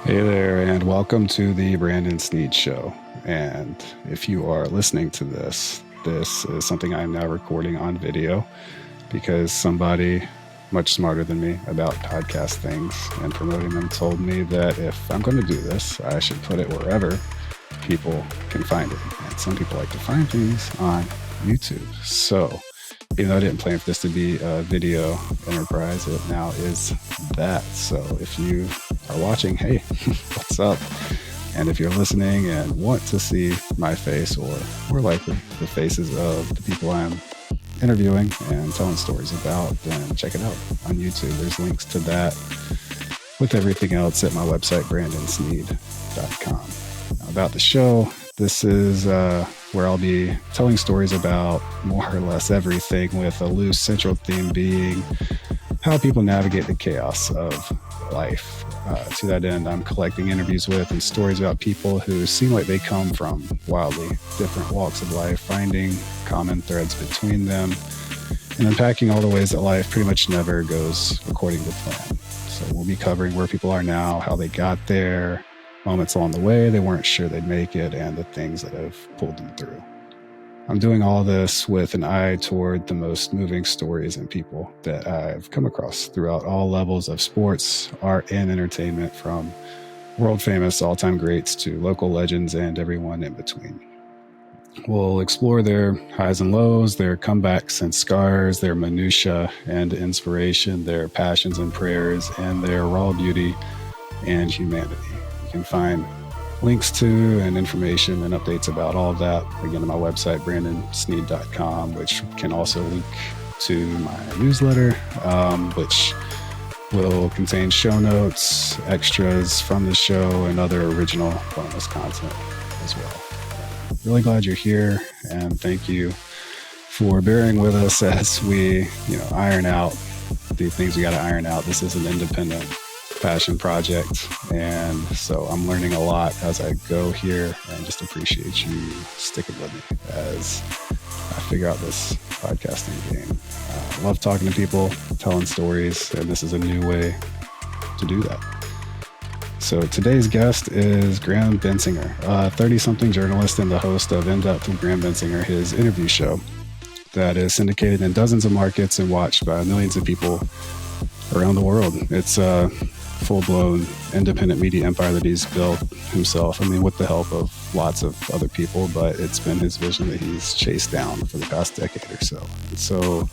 Hey there, and welcome to the Brandon Sneed Show. And if you are listening to this is something I'm now recording on video because somebody much smarter than me about podcast things and promoting them told me that if I'm going to do this, I should put it wherever people can find it. And some people like to find things on YouTube. So even though I didn't plan for this to be a video enterprise, it now is that. So if you are watching, hey, what's up? And if you're listening and want to see my face, or more likely the faces of the people I'm interviewing and telling stories about, then check it out on YouTube. There's links to that with everything else at my website, brandonsneed.com. Now, about the show, this is where I'll be telling stories about more or less everything, with a loose central theme being how people navigate the chaos of life. To that end, I'm collecting interviews with and stories about people who seem like they come from wildly different walks of life, finding common threads between them, and unpacking all the ways that life pretty much never goes according to plan. So we'll be covering where people are now, how they got there, moments along the way they weren't sure they'd make it, and the things that have pulled them through. I'm doing all this with an eye toward the most moving stories and people that I've come across throughout all levels of sports, art, and entertainment, from world famous all-time greats to local legends and everyone in between. We'll explore their highs and lows, their comebacks and scars, their minutiae and inspiration, their passions and prayers, and their raw beauty and humanity. You can find links to and information and updates about all of that, again, on my website, brandonsneed.com, which can also link to my newsletter, which will contain show notes, extras from the show, and other original bonus content as well. Really glad you're here, and thank you for bearing with us as we, iron out the things we got to iron out. This is an independent passion project, and so I'm learning a lot as I go here, and just appreciate you sticking with me as I figure out this podcasting game. I love talking to people, telling stories, and this is a new way to do that. So today's guest is Graham Bensinger, a 30-something journalist and the host of In Depth with Graham Bensinger, his interview show that is syndicated in dozens of markets and watched by millions of people around the world. It's a full-blown independent media empire that he's built himself. I mean, with the help of lots of other people, but it's been his vision that he's chased down for the past decade or so. And so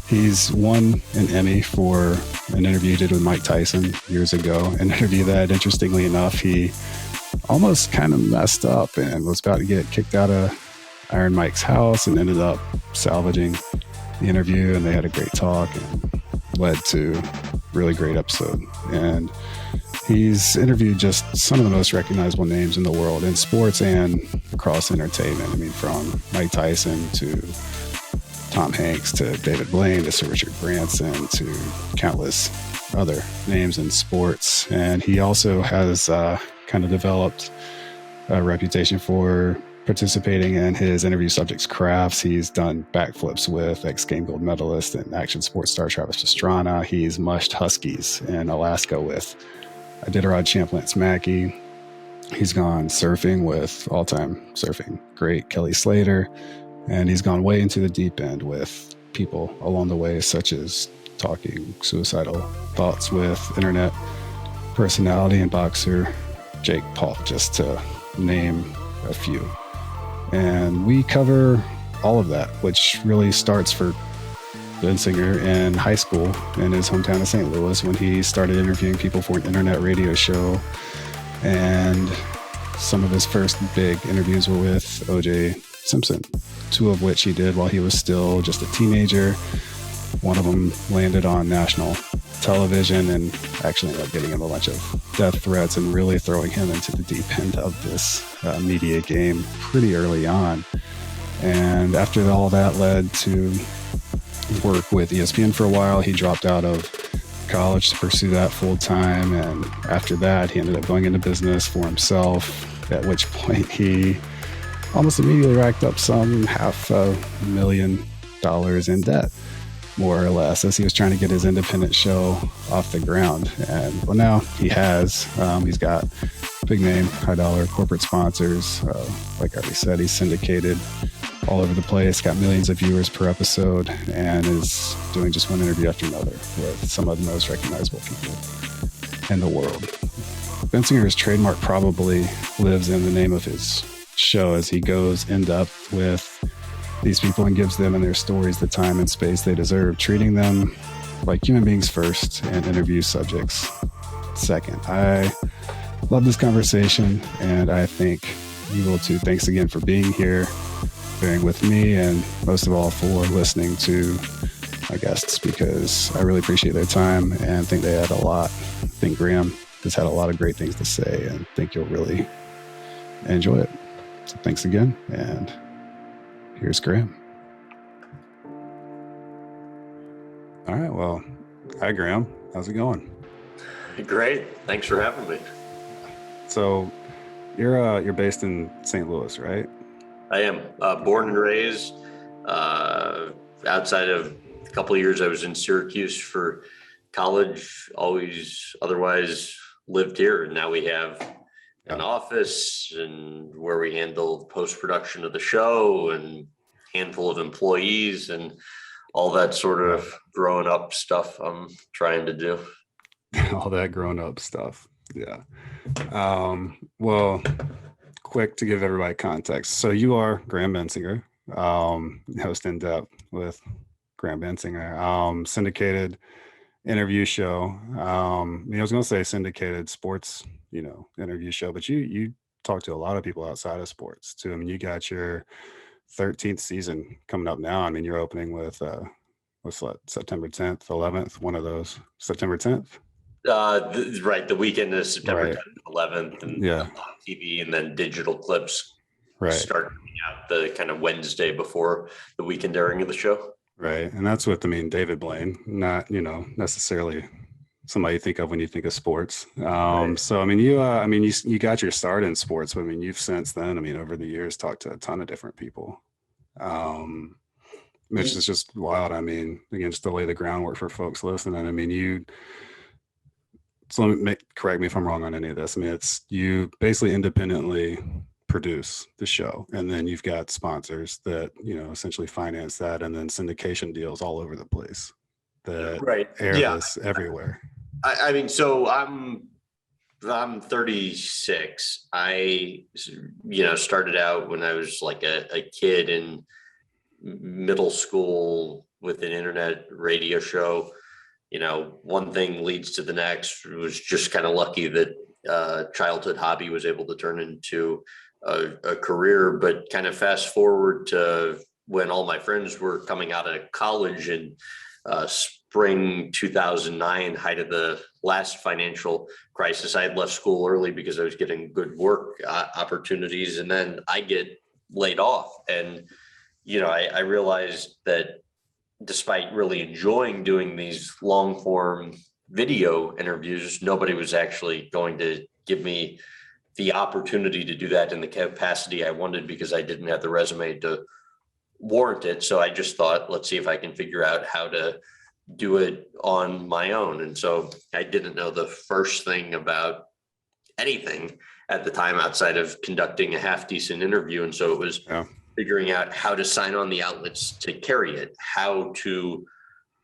he's won an Emmy for an interview he did with Mike Tyson years ago, an interview that, interestingly enough, he almost kind of messed up and was about to get kicked out of Iron Mike's house, and ended up salvaging the interview, and they had a great talk and led to a really great episode. And he's interviewed just some of the most recognizable names in the world, in sports and across entertainment. I mean, from Mike Tyson to Tom Hanks to David Blaine to Sir Richard Branson to countless other names in sports. And he also has kind of developed a reputation for participating in his interview subjects' crafts. He's done backflips with X Game gold medalist and action sports star Travis Pastrana. He's mushed huskies in Alaska with Iditarod champ Lance Mackey. He's gone surfing with all-time surfing great Kelly Slater. And he's gone way into the deep end with people along the way, such as talking suicidal thoughts with internet personality and boxer Jake Paul, just to name a few. And we cover all of that, which really starts for Bensinger in high school in his hometown of St. Louis, when he started interviewing people for an internet radio show. And some of his first big interviews were with O.J. Simpson, two of which he did while he was still just a teenager. One of them landed on national television and actually ended up getting him a bunch of death threats and really throwing him into the deep end of this media game pretty early on. And after all that led to work with ESPN for a while, he dropped out of college to pursue that full time. And after that, he ended up going into business for himself, at which point he almost immediately racked up some $500,000 in debt. more or less, as he was trying to get his independent show off the ground. And well, now he has. He's got big name, high dollar corporate sponsors. Like I already said, he's syndicated all over the place, got millions of viewers per episode, and is doing just one interview after another with some of the most recognizable people in the world. Bensinger's trademark probably lives in the name of his show, as he goes in depth with these people and gives them and their stories the time and space they deserve, treating them like human beings first and interview subjects second. I love this conversation, and I think you will too. Thanks again for being here, bearing with me, and most of all for listening to my guests, because I really appreciate their time and think they had a lot. I think Graham has had a lot of great things to say, and think you'll really enjoy it. So thanks again, and here's Graham. All right, well, hi Graham, how's it going? Great, thanks for having me. So you're based in St. Louis, right? I am born and raised outside of a couple of years. I was in Syracuse for college, always otherwise lived here. And now we have an office and where we handle post-production of the show and handful of employees and all that sort of grown up stuff I'm trying to do. All that grown up stuff. Yeah. Well, quick to give everybody context. So you are Graham Bensinger, host In Depth with Graham Bensinger, syndicated interview show. I was going to say syndicated sports, interview show, but you talk to a lot of people outside of sports too. I mean, you got your 13th season coming up now. I mean, you're opening with what's that, September 10th, 11th, one of those. September 10th. Right, the weekend is September 10th, 11th, and TV, and then digital clips start coming out the kind of Wednesday before the weekend airing of the show. Right, and that's with, David Blaine, not, necessarily somebody you think of when you think of sports. So, you got your start in sports, but you've since then, over the years, talked to a ton of different people, which is just wild. Again, just to lay the groundwork for folks listening. So correct me if I'm wrong on any of this. It's you basically independently produce the show, and then you've got sponsors that, essentially finance that, and then syndication deals all over the place that air this everywhere. So I'm 36. I, started out when I was like a kid in middle school with an internet radio show. One thing leads to the next. It was just kind of lucky that childhood hobby was able to turn into a career. But kind of fast forward to when all my friends were coming out of college in spring 2009, height of the last financial crisis. I had left school early because I was getting good work opportunities, and then I get laid off. And, I realized that despite really enjoying doing these long form video interviews, nobody was actually going to give me the opportunity to do that in the capacity I wanted, because I didn't have the resume to warrant it. So I just thought, let's see if I can figure out how to do it on my own. And so I didn't know the first thing about anything at the time outside of conducting a half decent interview. And so it was figuring out how to sign on the outlets to carry it, how to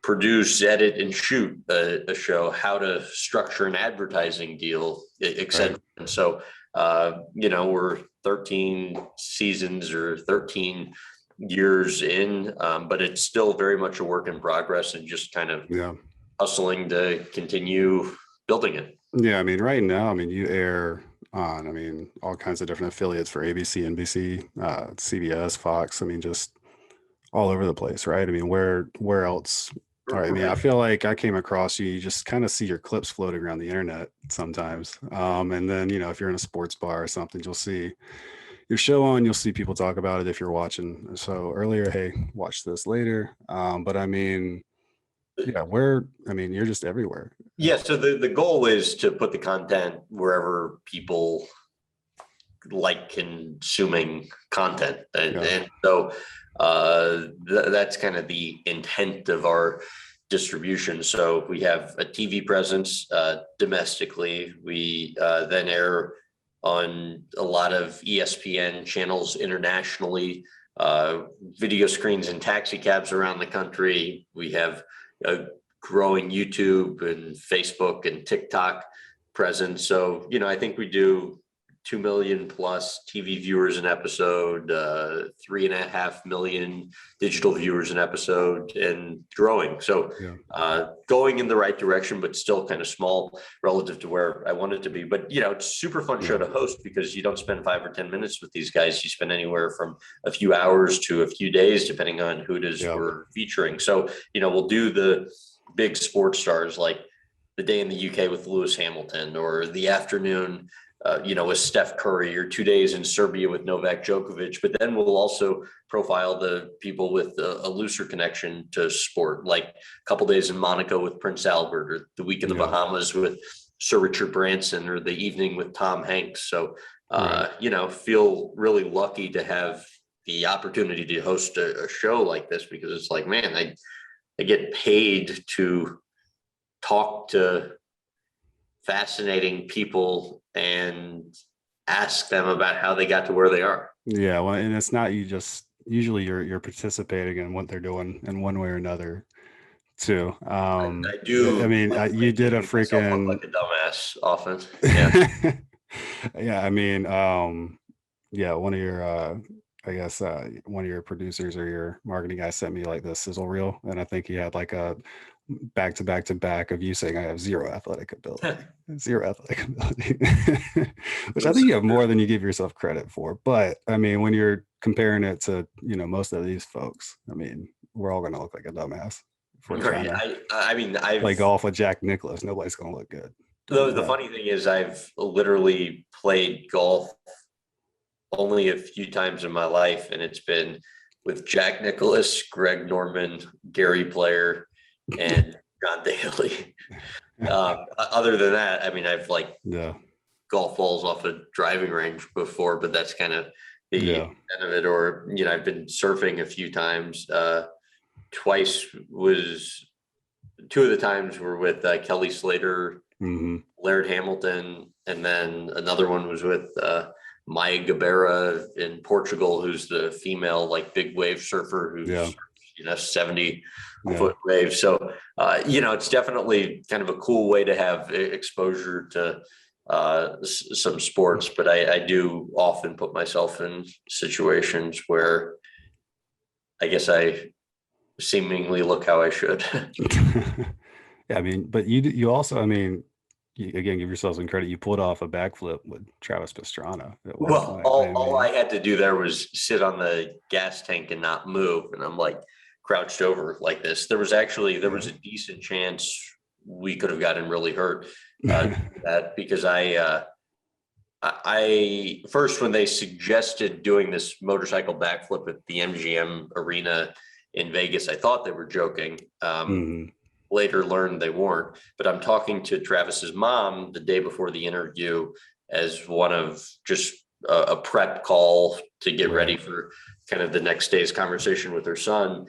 produce, edit, and shoot a show, how to structure an advertising deal, et cetera. Right. And so, we're 13 seasons or 13 years in, but it's still very much a work in progress and just kind of hustling to continue building it. Yeah, right now, you air on, all kinds of different affiliates for ABC, NBC, CBS, Fox, just all over the place, right? Where else? All right. I feel like I came across you just kind of see your clips floating around the internet sometimes. And then, if you're in a sports bar or something, you'll see your show on, you'll see people talk about it if you're watching. So earlier, hey, watch this later. But you're just everywhere. Yeah. So the goal is to put the content wherever people like consuming content. And so That's kind of the intent of our distribution. So we have a TV presence domestically. We then air on a lot of ESPN channels internationally, video screens in taxi cabs around the country. We have a growing YouTube and Facebook and TikTok presence. So, I think we do 2 million plus TV viewers an episode, 3.5 million digital viewers an episode, and growing. So going in the right direction, but still kind of small relative to where I want it to be. But, it's super fun show to host because you don't spend 5 or 10 minutes with these guys. You spend anywhere from a few hours to a few days, depending on who it is we're featuring. So, we'll do the big sports stars like the day in the UK with Lewis Hamilton, or the afternoon with Steph Curry, or 2 days in Serbia with Novak Djokovic. But then we'll also profile the people with a looser connection to sport, like a couple days in Monaco with Prince Albert, or the week in the Bahamas with Sir Richard Branson, or the evening with Tom Hanks. So, feel really lucky to have the opportunity to host a show like this, because it's like, man, I get paid to talk to fascinating people and ask them about how they got to where they are. Yeah, well, and it's not usually you're participating in what they're doing in one way or another too. I do. I mean, you did a freaking like a dumbass often. Yeah. Yeah, I mean, one of your I guess one of your producers or your marketing guys sent me like this sizzle reel, and I think he had like a back to back to back of you saying I have zero athletic ability, which I think you have more than you give yourself credit for. But I mean, when you're comparing it to most of these folks, I mean, we're all gonna look like a dumbass. I play golf with Jack Nicklaus. Nobody's gonna look good. The funny thing is, I've literally played golf only a few times in my life, and it's been with Jack Nicklaus, Greg Norman, Gary Player, and John Daly. Other than that, I mean, I've golf balls off a driving range before, but that's kind of the end of it. Or, I've been surfing a few times. Two of the times were with Kelly Slater, Laird Hamilton, and then another one was with Maya Gabera in Portugal, who's the female big wave surfer who's 70-foot waves. So it's definitely kind of a cool way to have exposure to some sports, but I do often put myself in situations where I guess I seemingly look how I should. Yeah, I mean, but you also, I mean, you, again, give yourself some credit. You pulled off a backflip with Travis Pastrana. Well, all I had to do there was sit on the gas tank and not move, and I'm crouched over like this. There was a decent chance we could have gotten really hurt that, because I first, when they suggested doing this motorcycle backflip at the MGM Arena in Vegas, I thought they were joking. Later learned they weren't. But I'm talking to Travis's mom the day before the interview as one of just a prep call to get ready for kind of the next day's conversation with her son.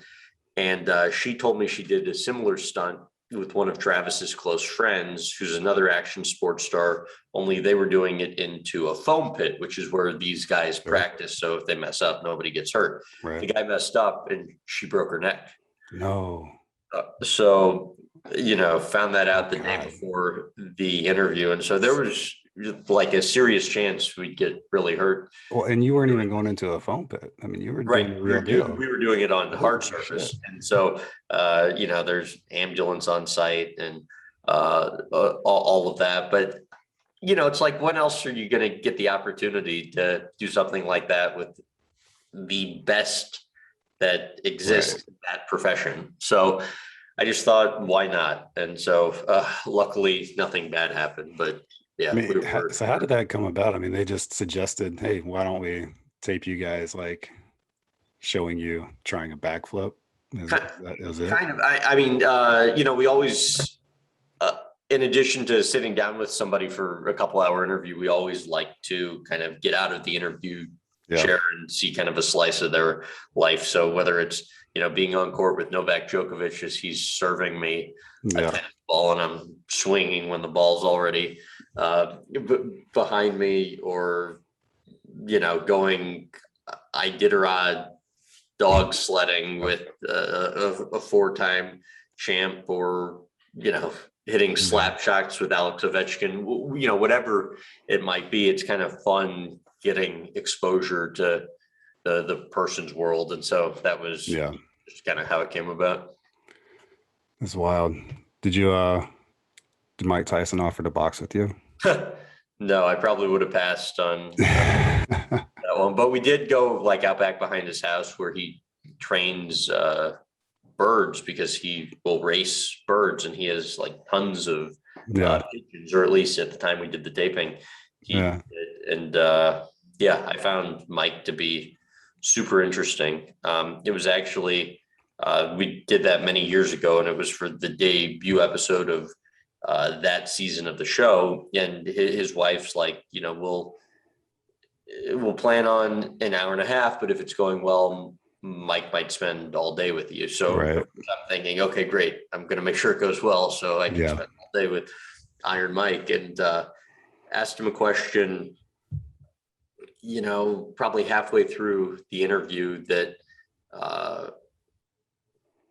And she told me she did a similar stunt with one of Travis's close friends, who's another action sports star, only they were doing it into a foam pit, which is where these guys practice. So if they mess up, nobody gets hurt. The guy messed up and she broke her neck. No. So, found that out the day before the interview. And so there was a serious chance we'd get really hurt. Well, and you weren't even going into a foam pit. I mean, you were doing the real deal. We were doing it on hard surface. And so, there's ambulance on site and all of that. But, it's like, when else are you going to get the opportunity to do something like that with the best that exists in that profession? So I just thought, why not? And so luckily nothing bad happened, but yeah. I mean, so how did that come about? I mean, they just suggested, hey, why don't we tape you guys showing you trying a backflip? Is it? Kind of. I mean, we always, in addition to sitting down with somebody for a couple hour interview, we always like to kind of get out of the interview share and see kind of a slice of their life. So whether it's, being on court with Novak Djokovic as he's serving me a tennis ball and I'm swinging when the ball's already behind me, or, going Iditarod dog sledding with a four-time champ, or, hitting slap shots with Alex Ovechkin, whatever it might be. It's kind of fun getting exposure to the person's world. And so that was just kind of how it came about. That's wild. Did Mike Tyson offer to box with you? No, I probably would have passed on that one, but we did go like out back behind his house where he trains birds, because he will race birds, and he has like tons of pigeons, or at least at the time we did the taping, he did. And I found Mike to be super interesting. It was actually we did that many years ago, and it was for the debut episode of that season of the show, and his wife's like, we'll plan on an hour and a half, but if it's going well, Mike might spend all day with you. So I'm thinking, okay, great, I'm going to make sure it goes well so I can spend all day with Iron Mike. And asked him a question, probably halfway through the interview that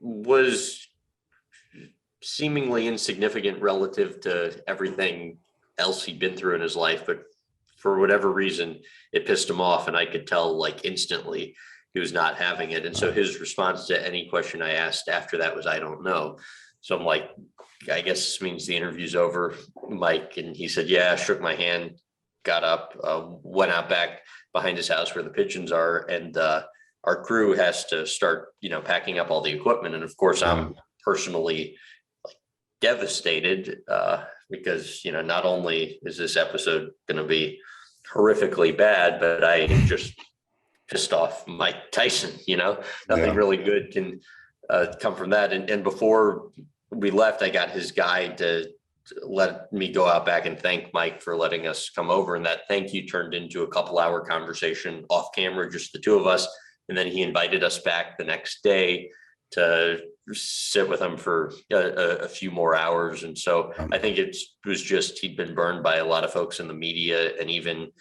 was seemingly insignificant relative to everything else he'd been through in his life, but for whatever reason, it pissed him off, and I could tell like instantly he was not having it. And so his response to any question I asked after that was, "I don't know." So I'm like, I guess this means the interview's over, Mike. And he said, yeah, shook my hand, got up, went out back behind his house where the pigeons are. And our crew has to start, packing up all the equipment. And of course, I'm personally devastated because, not only is this episode going to be horrifically bad, but I just pissed off Mike Tyson. Nothing really good can come from that. And before we left, I got his guy to let me go out back and thank Mike for letting us come over. And that thank you turned into a couple-hour conversation off camera, just the two of us. And then he invited us back the next day to sit with him for a few more hours. And so I think it was just, he'd been burned by a lot of folks in the media, and even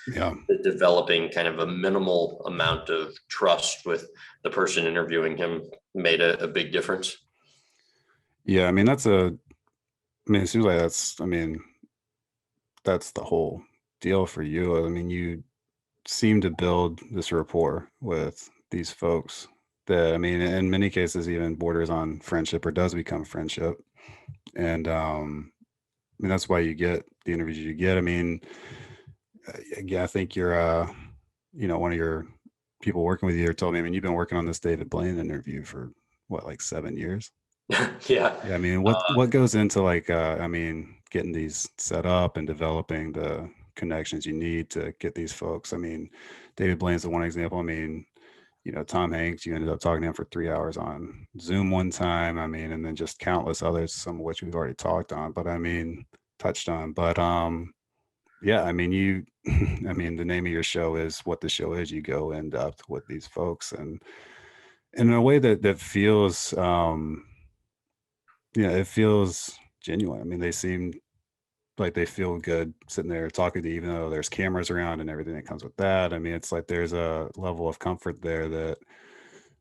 developing kind of a minimal amount of trust with the person interviewing him made a big difference. Yeah. It seems like that's the whole deal for you. You seem to build this rapport with these folks that, in many cases even borders on friendship or does become friendship. And that's why you get the interviews you get. I think you're one of your people working with you told me, you've been working on this David Blaine interview for what, like 7 years? Yeah. What goes into getting these set up and developing the connections you need to get these folks? David Blaine's the one example. Tom Hanks, you ended up talking to him for 3 hours on Zoom one time. And then just countless others, some of which we've already touched on. But you, the name of your show is what the show is. You go in depth with these folks, and in a way that feels, it feels genuine. They seem like they feel good sitting there talking to you, even though there's cameras around and everything that comes with that. It's like there's a level of comfort there that,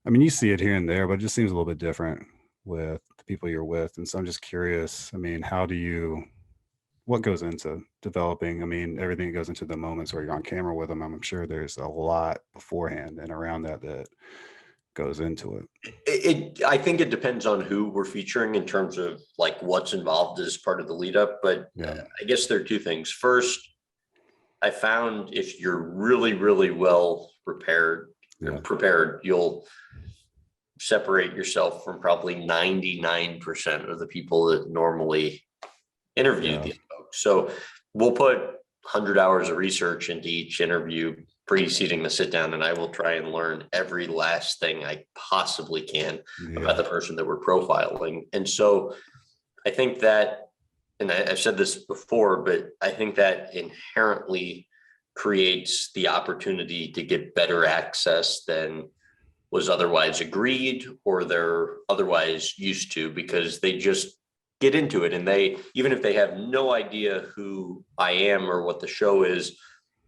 you see it here and there, but it just seems a little bit different with the people you're with. And so I'm just curious, what goes into developing, everything that goes into the moments where you're on camera with them. I'm sure there's a lot beforehand and around that goes into it. I think it depends on who we're featuring in terms of like what's involved as part of the lead up. But I guess there are two things. First, I found if you're really, really well prepared, you'll separate yourself from probably 99% of the people that normally interview these folks. So we'll put 100 hours of research into each interview preceding the sit down, and I will try and learn every last thing I possibly can about the person that we're profiling. And so I think that, and I've said this before, but I think that inherently creates the opportunity to get better access than was otherwise agreed or they're otherwise used to, because they just get into it, and they, even if they have no idea who I am or what the show is,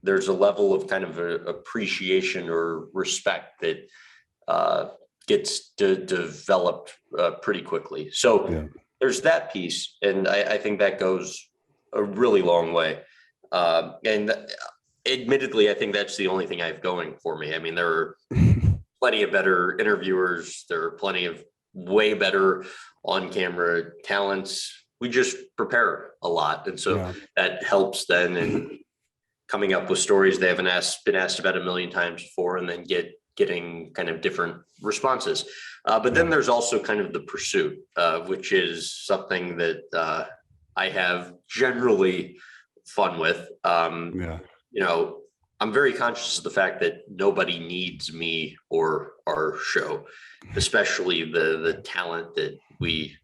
there's a level of kind of appreciation or respect that gets developed pretty quickly. So Yeah. there's that piece, and I think that goes a really long way. And admittedly, I think that's the only thing I have going for me. I mean, there are plenty of better interviewers. There are plenty of way better on-camera talents. We just prepare a lot, and so Yeah. that helps then in coming up with stories they haven't been asked about a million times before, and then getting kind of different responses. But then there's also kind of the pursuit, which is something that I have generally fun with. Yeah. You know, I'm very conscious of the fact that nobody needs me or our show, especially the talent that we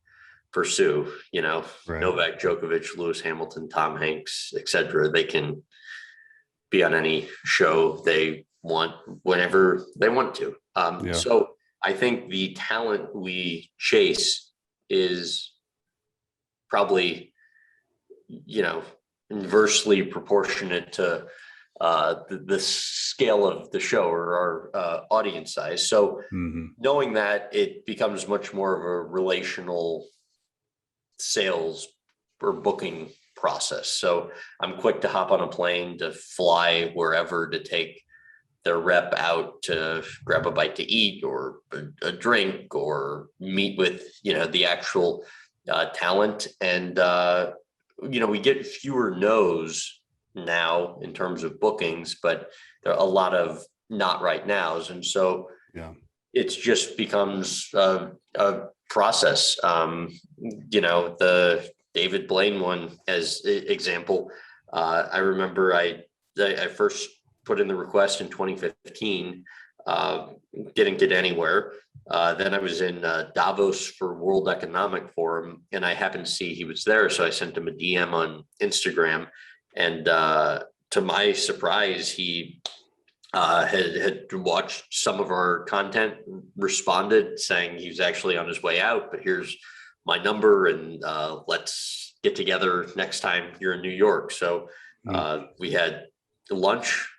pursue. You know, Right. Novak Djokovic, Lewis Hamilton, Tom Hanks, etc. They can be on any show they want whenever they want to. Yeah. So I think the talent we chase is probably, you know, inversely proportionate to the scale of the show or our audience size. So Hmm. knowing that, it becomes much more of a relational sales or booking process. So I'm quick to hop on a plane to fly wherever to take their rep out to grab a bite to eat or a drink or meet with, you know, the actual talent. And, you know, we get fewer no's now in terms of bookings, but there are a lot of not right nows. And so Yeah. it's just becomes a process. You know, the David Blaine one as example, I remember I first put in the request in 2015, didn't get anywhere. Then I was in Davos for World Economic Forum, and I happened to see he was there, so I sent him a DM on Instagram, and to my surprise, he had watched some of our content, responded saying he was actually on his way out, but here's my number, and let's get together next time you're in New York. So we had lunch.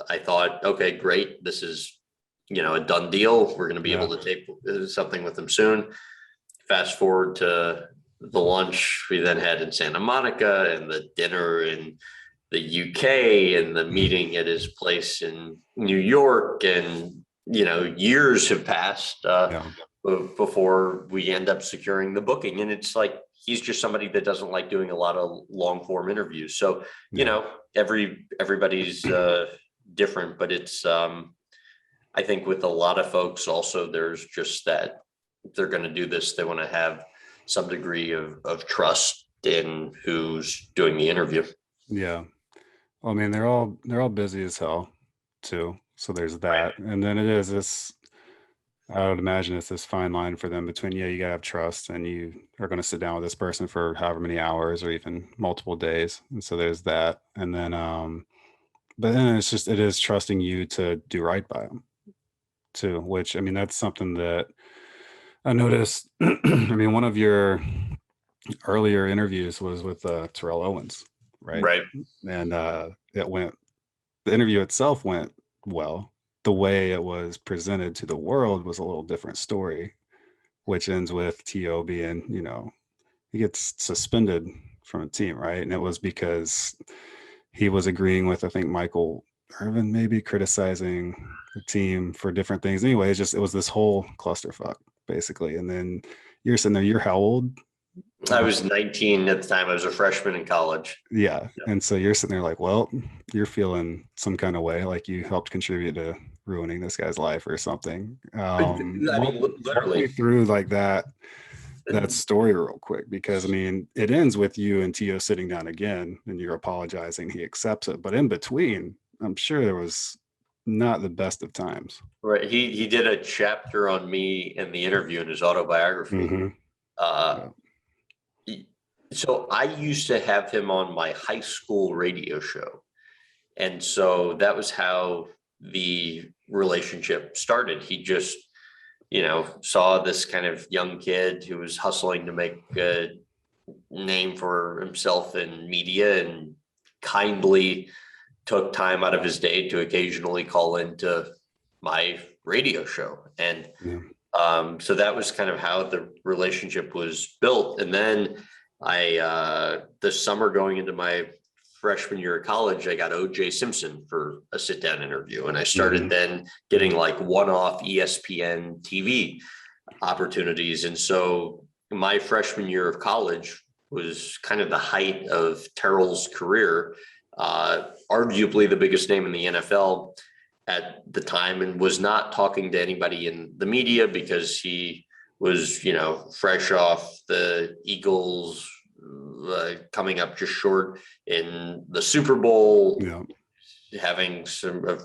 I thought, okay, great. This is, you know, a done deal. We're going to be able to tape something with him soon. Fast forward to the lunch we then had in Santa Monica, and the dinner in the UK, and the meeting at his place in New York. And, you know, years have passed before we end up securing the booking. And it's like, he's just somebody that doesn't like doing a lot of long form interviews. So, you know, everybody's different, but it's, I think with a lot of folks also, there's just that if they're going to do this, they want to have some degree of trust in who's doing the interview. Yeah. Well, I mean, they're all busy as hell too. So there's that. And then it is this, I would imagine it's this fine line for them between, yeah, you gotta have trust and you are going to sit down with this person for however many hours or even multiple days. And so there's that. And then, but then it's just, it is trusting you to do right by them too, which, I mean, that's something that I noticed. I mean, one of your earlier interviews was with Terrell Owens, right? Right. And the interview itself went well. The way it was presented to the world was a little different story, which ends with T.O. being, you know, he gets suspended from a team, right? And it was because he was agreeing with, I think, Michael Irvin, maybe criticizing the team for different things. Anyway, it was this whole clusterfuck, basically. And then you're sitting there, you're how old? I was 19 at the time. I was a freshman in college. Yeah. And so you're sitting there like, well, you're feeling some kind of way, like you helped contribute to ruining this guy's life or something. I mean, Walk me literally. through like that story real quick, because I mean, it ends with you and Tio sitting down again and you're apologizing. He accepts it. But in between, I'm sure there was not the best of times. Right. He did a chapter on me in the interview in his autobiography. Mm-hmm. Uh, So I used to have him on my high school radio show, And so that was how the relationship started. He just, saw this kind of young kid who was hustling to make a name for himself in media, and kindly took time out of his day to occasionally call into my radio show. And Yeah. so that was kind of how the relationship was built. And then this summer going into my freshman year of college, I got OJ Simpson for a sit down interview. And I started then getting like one-off ESPN TV opportunities. And so my freshman year of college was kind of the height of Terrell's career, arguably the biggest name in the NFL at the time, and was not talking to anybody in the media because he was, fresh off the Eagles, coming up just short in the Super Bowl, having some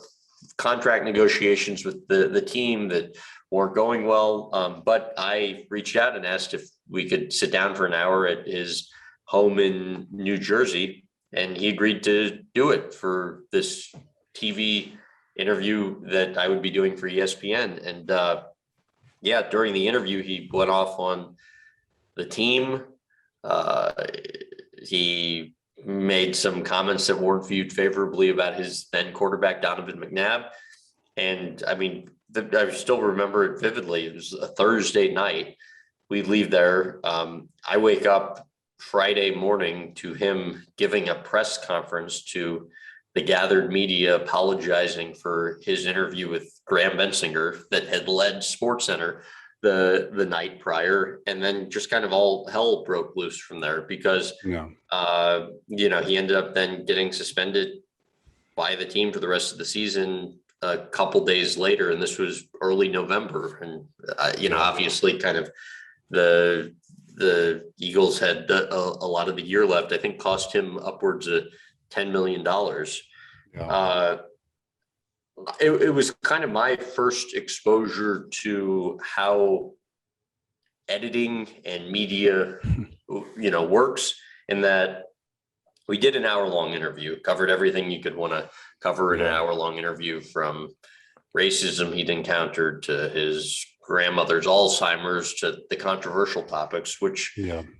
contract negotiations with the team that weren't going well. But I reached out and asked if we could sit down for an hour at his home in New Jersey, and he agreed to do it for this TV interview that I would be doing for ESPN. And during the interview, he went off on the team. He made some comments that weren't viewed favorably about his then quarterback, Donovan McNabb. And I mean, I still remember it vividly. It was a Thursday night. We leave there. I wake up Friday morning to him giving a press conference to the gathered media, apologizing for his interview with Graham Bensinger that had led SportsCenter the night prior. And then just kind of all hell broke loose from there because, he ended up then getting suspended by the team for the rest of the season a couple days later. And this was early November. And, obviously kind of the Eagles had a lot of the year left. I think cost him upwards of $10 million. It was kind of my first exposure to how editing and media, works, in that we did an hour-long interview, covered everything you could want to cover in an hour-long interview, from racism he'd encountered to his grandmother's Alzheimer's to the controversial topics, which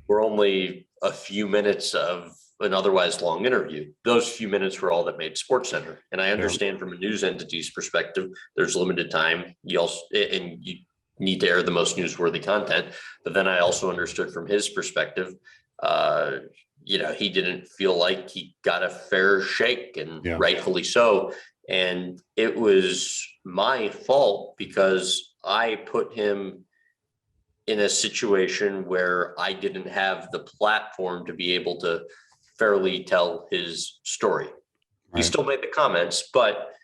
were only a few minutes of an otherwise long interview. Those few minutes were all that made SportsCenter. And I understand from a news entity's perspective, there's limited time. You need to air the most newsworthy content. But then I also understood from his perspective, he didn't feel like he got a fair shake, and rightfully so. And it was my fault because I put him in a situation where I didn't have the platform to be able to fairly tell his story. He still made the comments, but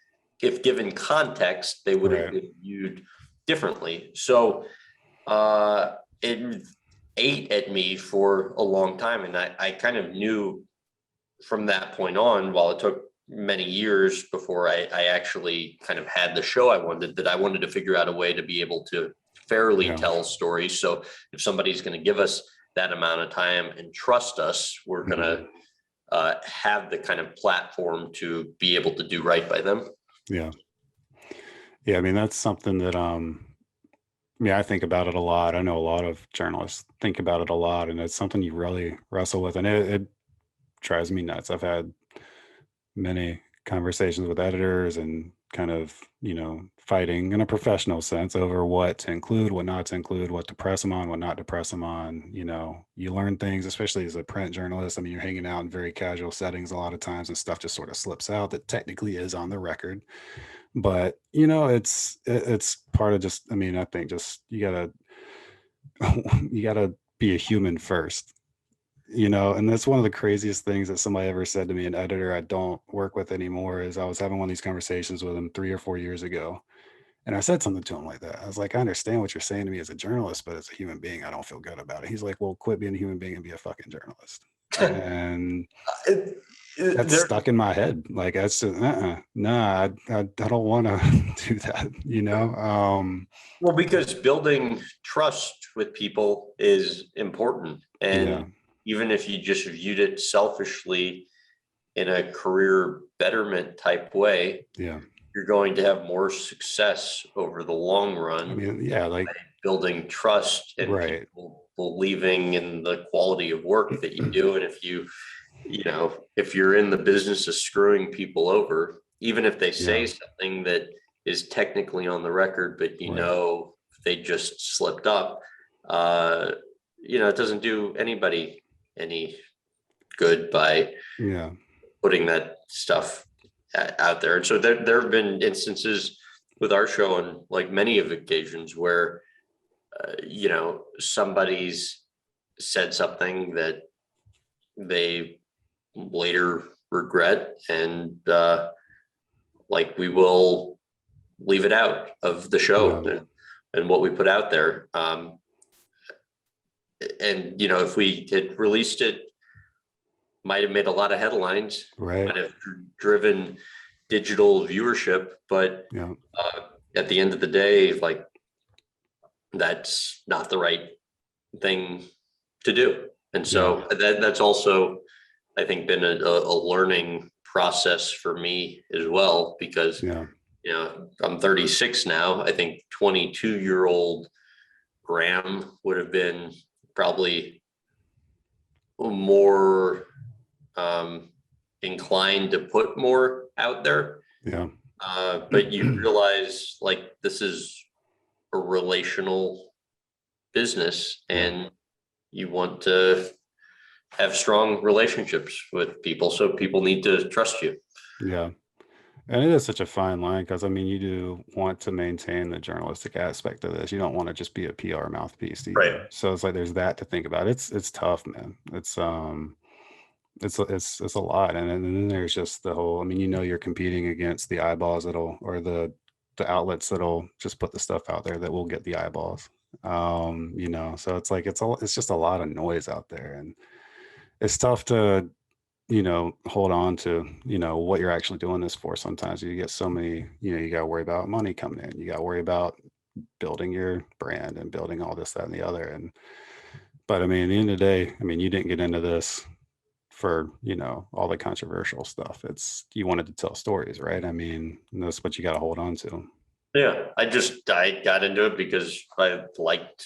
if given context, they would have been viewed differently. So it ate at me for a long time. And I kind of knew from that point on, while it took many years before I actually kind of had the show I wanted, that I wanted to figure out a way to be able to fairly tell stories. So if somebody's going to give us that amount of time and trust us, we're going to have the kind of platform to be able to do right by them. Yeah. I mean, that's something that, I think about it a lot. I know a lot of journalists think about it a lot, and it's something you really wrestle with, and it drives me nuts. I've had many conversations with editors and kind of, fighting in a professional sense over what to include, what not to include, what to press them on, what not to press them on. You learn things, especially as a print journalist. I mean, you're hanging out in very casual settings a lot of times, and stuff just sort of slips out that technically is on the record. But, it's part of just, I think just, you gotta be a human first. And that's one of the craziest things that somebody ever said to me, an editor I don't work with anymore, is I was having one of these conversations with him 3 or 4 years ago. And I said something to him like that. I was like, I understand what you're saying to me as a journalist, but as a human being, I don't feel good about it. He's like, well, quit being a human being and be a fucking journalist. And that's stuck in my head. Like, that's just, nah, I don't want to do that, Well, because building trust with people is important. And even if you just viewed it selfishly, in a career betterment type way, Yeah. you're going to have more success over the long run. I mean, yeah, like building trust and right. people believing in the quality of work that you do. And if if you're in the business of screwing people over, even if they say Yeah. something that is technically on the record, but Right. they just slipped up, it doesn't do anybody any good by Yeah. putting that stuff out there. And so there have been instances with our show on like many of occasions where, somebody's said something that they later regret, and like we will leave it out of the show Yeah. and what we put out there. And if we had released it, might have made a lot of headlines, Right. might have driven digital viewership, but Yeah. at the end of the day, like that's not the right thing to do. And Yeah. so that's also, I think, been a learning process for me as well, because Yeah. I'm 36 now. I think 22-year-old Graham would have been probably more inclined to put more out there. Yeah. But you realize like this is a relational business, Yeah. and you want to have strong relationships with people. So people need to trust you. Yeah. And it is such a fine line because I mean, you do want to maintain the journalistic aspect of this. You don't want to just be a PR mouthpiece Right. either. So it's like there's that to think about. It's tough, man. It's a lot. And then there's just the whole, I mean, you're competing against the eyeballs or the outlets that'll just put the stuff out there that will get the eyeballs. So it's like it's just a lot of noise out there. And it's tough to hold on to, what you're actually doing this for. Sometimes you get so many, you got to worry about money coming in. You got to worry about building your brand and building all this, that, and the other. But I mean, at the end of the day, I mean, you didn't get into this for, all the controversial stuff. You wanted to tell stories, right? I mean, that's what you got to hold on to. Yeah. I got into it because I liked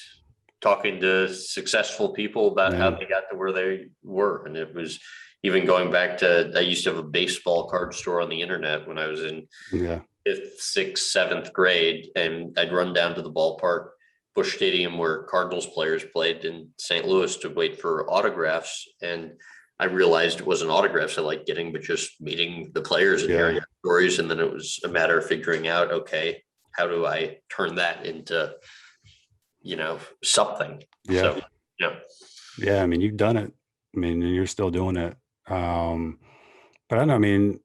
talking to successful people about how Yeah. they got to where they were. And it was even going back to, I used to have a baseball card store on the internet when I was in Yeah. fifth, sixth, seventh grade. And I'd run down to the ballpark, Busch Stadium, where Cardinals players played in St. Louis, to wait for autographs. And I realized it wasn't autographs I liked getting, but just meeting the players and hearing Yeah. their stories. And then it was a matter of figuring out, okay, how do I turn that into, something? Yeah. So, yeah. Yeah. I mean, you've done it. I mean, and you're still doing it. But I don't know, I mean,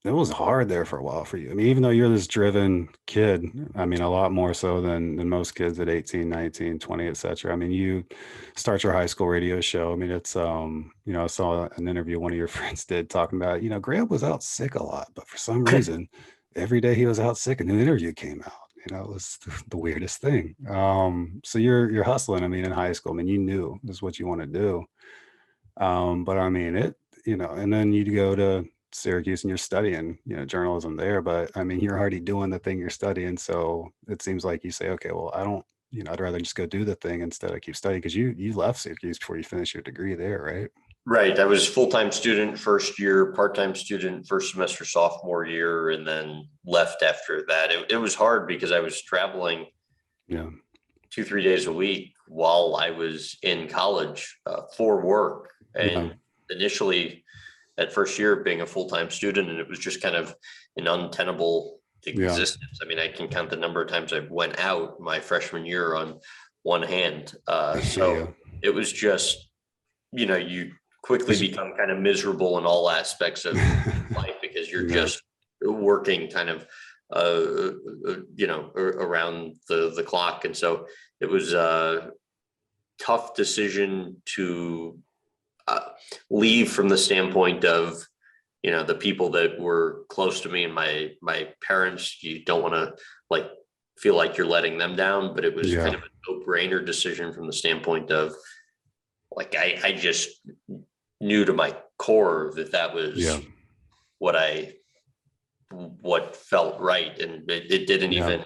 it was hard there for a while for you. I mean, even though you're this driven kid, I mean, a lot more so than most kids at 18, 19, 20, etc. I mean, you start your high school radio show. I mean, it's I saw an interview one of your friends did talking about, Graham was out sick a lot, but for some reason, every day he was out sick, a new interview came out. It was the weirdest thing. So you're hustling. I mean, in high school, I mean, you knew this is what you want to do. But I mean, and then you'd go to Syracuse and you're studying, journalism there. But I mean, you're already doing the thing you're studying. So it seems like you say, okay, well, I don't, I'd rather just go do the thing instead of keep studying because you left Syracuse before you finished your degree there, right? Right. I was full-time student first year, part-time student first semester, sophomore year, and then left after that. It was hard because I was traveling Yeah. 2, 3 days a week while I was in college for work. Yeah. And initially, at first year, being a full-time student, and it was just kind of an untenable Yeah. existence. I mean, I can count the number of times I went out my freshman year on one hand. Yeah. So it was just, you quickly 'Cause become kind of miserable in all aspects of life because you're yeah. just working kind of around the clock. And so it was a tough decision to leave from the standpoint of the people that were close to me and my parents. You don't want to like feel like you're letting them down, but it was Yeah. kind of a no-brainer decision from the standpoint of like I just knew to my core that Yeah. was what felt right. And it didn't even,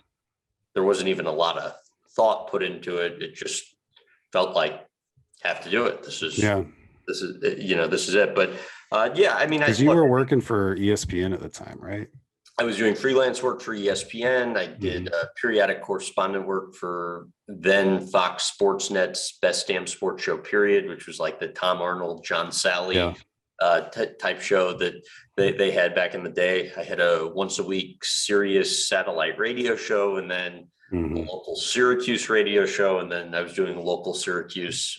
there wasn't even a lot of thought put into it. It just felt like, have to do it. This is it. But yeah, I mean, because you were working for ESPN at the time, right? I was doing freelance work for ESPN. I did periodic correspondent work for then Fox Sportsnet's Best Damn Sports Show, period, which was like the Tom Arnold, John Sally type show that they had back in the day. I had a once a week Sirius satellite radio show, and then a local Syracuse radio show, and then I was doing local Syracuse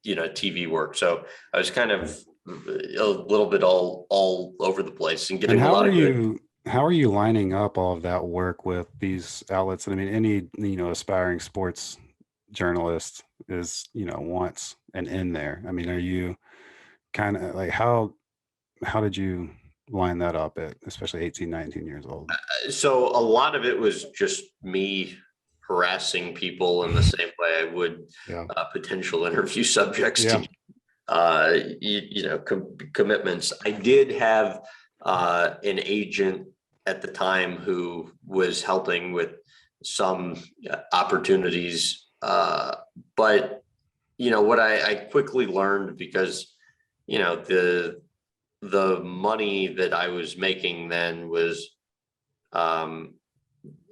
TV work. So I was kind of a little bit all over the place and getting a lot of good. How are you lining up all of that work with these outlets? I mean, any, aspiring sports journalist is, wants an in there. I mean, are you kind of like, how did you line that up at especially 18, 19 years old? So a lot of it was just me harassing people in the same way I would potential interview subjects to commitments. I did have an agent at the time who was helping with some opportunities. But, what I quickly learned, because, the money that I was making then was,